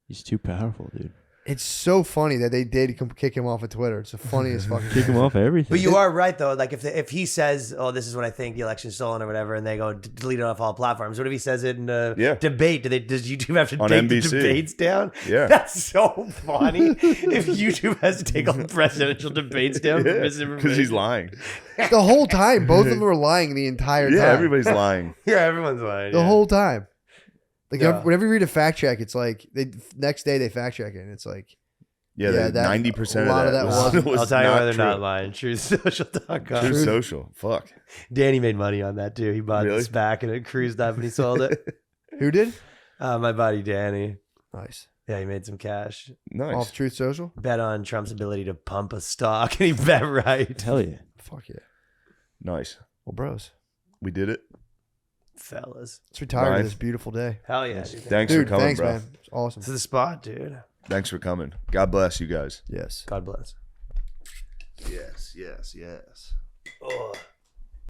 He's too powerful, dude. It's so funny that they did kick him off of Twitter. It's the funniest fucking. Kick him thing. off everything. But you are right though. Like if he says, "Oh, this is what I think the election's stolen" or whatever, and they go delete it off all platforms. What if he says it in a Yeah. debate? Does YouTube have to On take NBC. the debates down? Yeah. That's so funny. If YouTube has to take all the presidential debates down for misinformation, Because he's lying. The whole time, both of them were lying the entire time. Yeah, everybody's lying. Yeah, everyone's lying. The yeah. whole time. Like Yeah. whenever you read a fact check, it's like next day they fact check it, and it's like Yeah, Yeah, yeah that- 90% a lot of of that that was I'll tell you why they're true. not lying. TruthSocial.com. True social. Fuck. Danny made money on that too. He bought Really? this back and it cruised up and he sold it. who did? My buddy Danny. Nice. Yeah, he made some cash. Nice. Off Truth Social. Bet on Trump's ability to pump a stock, and he bet right. Hell yeah. Fuck yeah. Nice. Well, bros, We did it. Fellas. let's retire Ryan. this beautiful day. Hell yeah, dude. Thanks Dude, for coming, thanks, bro. man. It's awesome. This is the spot, dude. Thanks for coming. God bless you guys. Yes. God bless. Yes, yes, yes. Oh.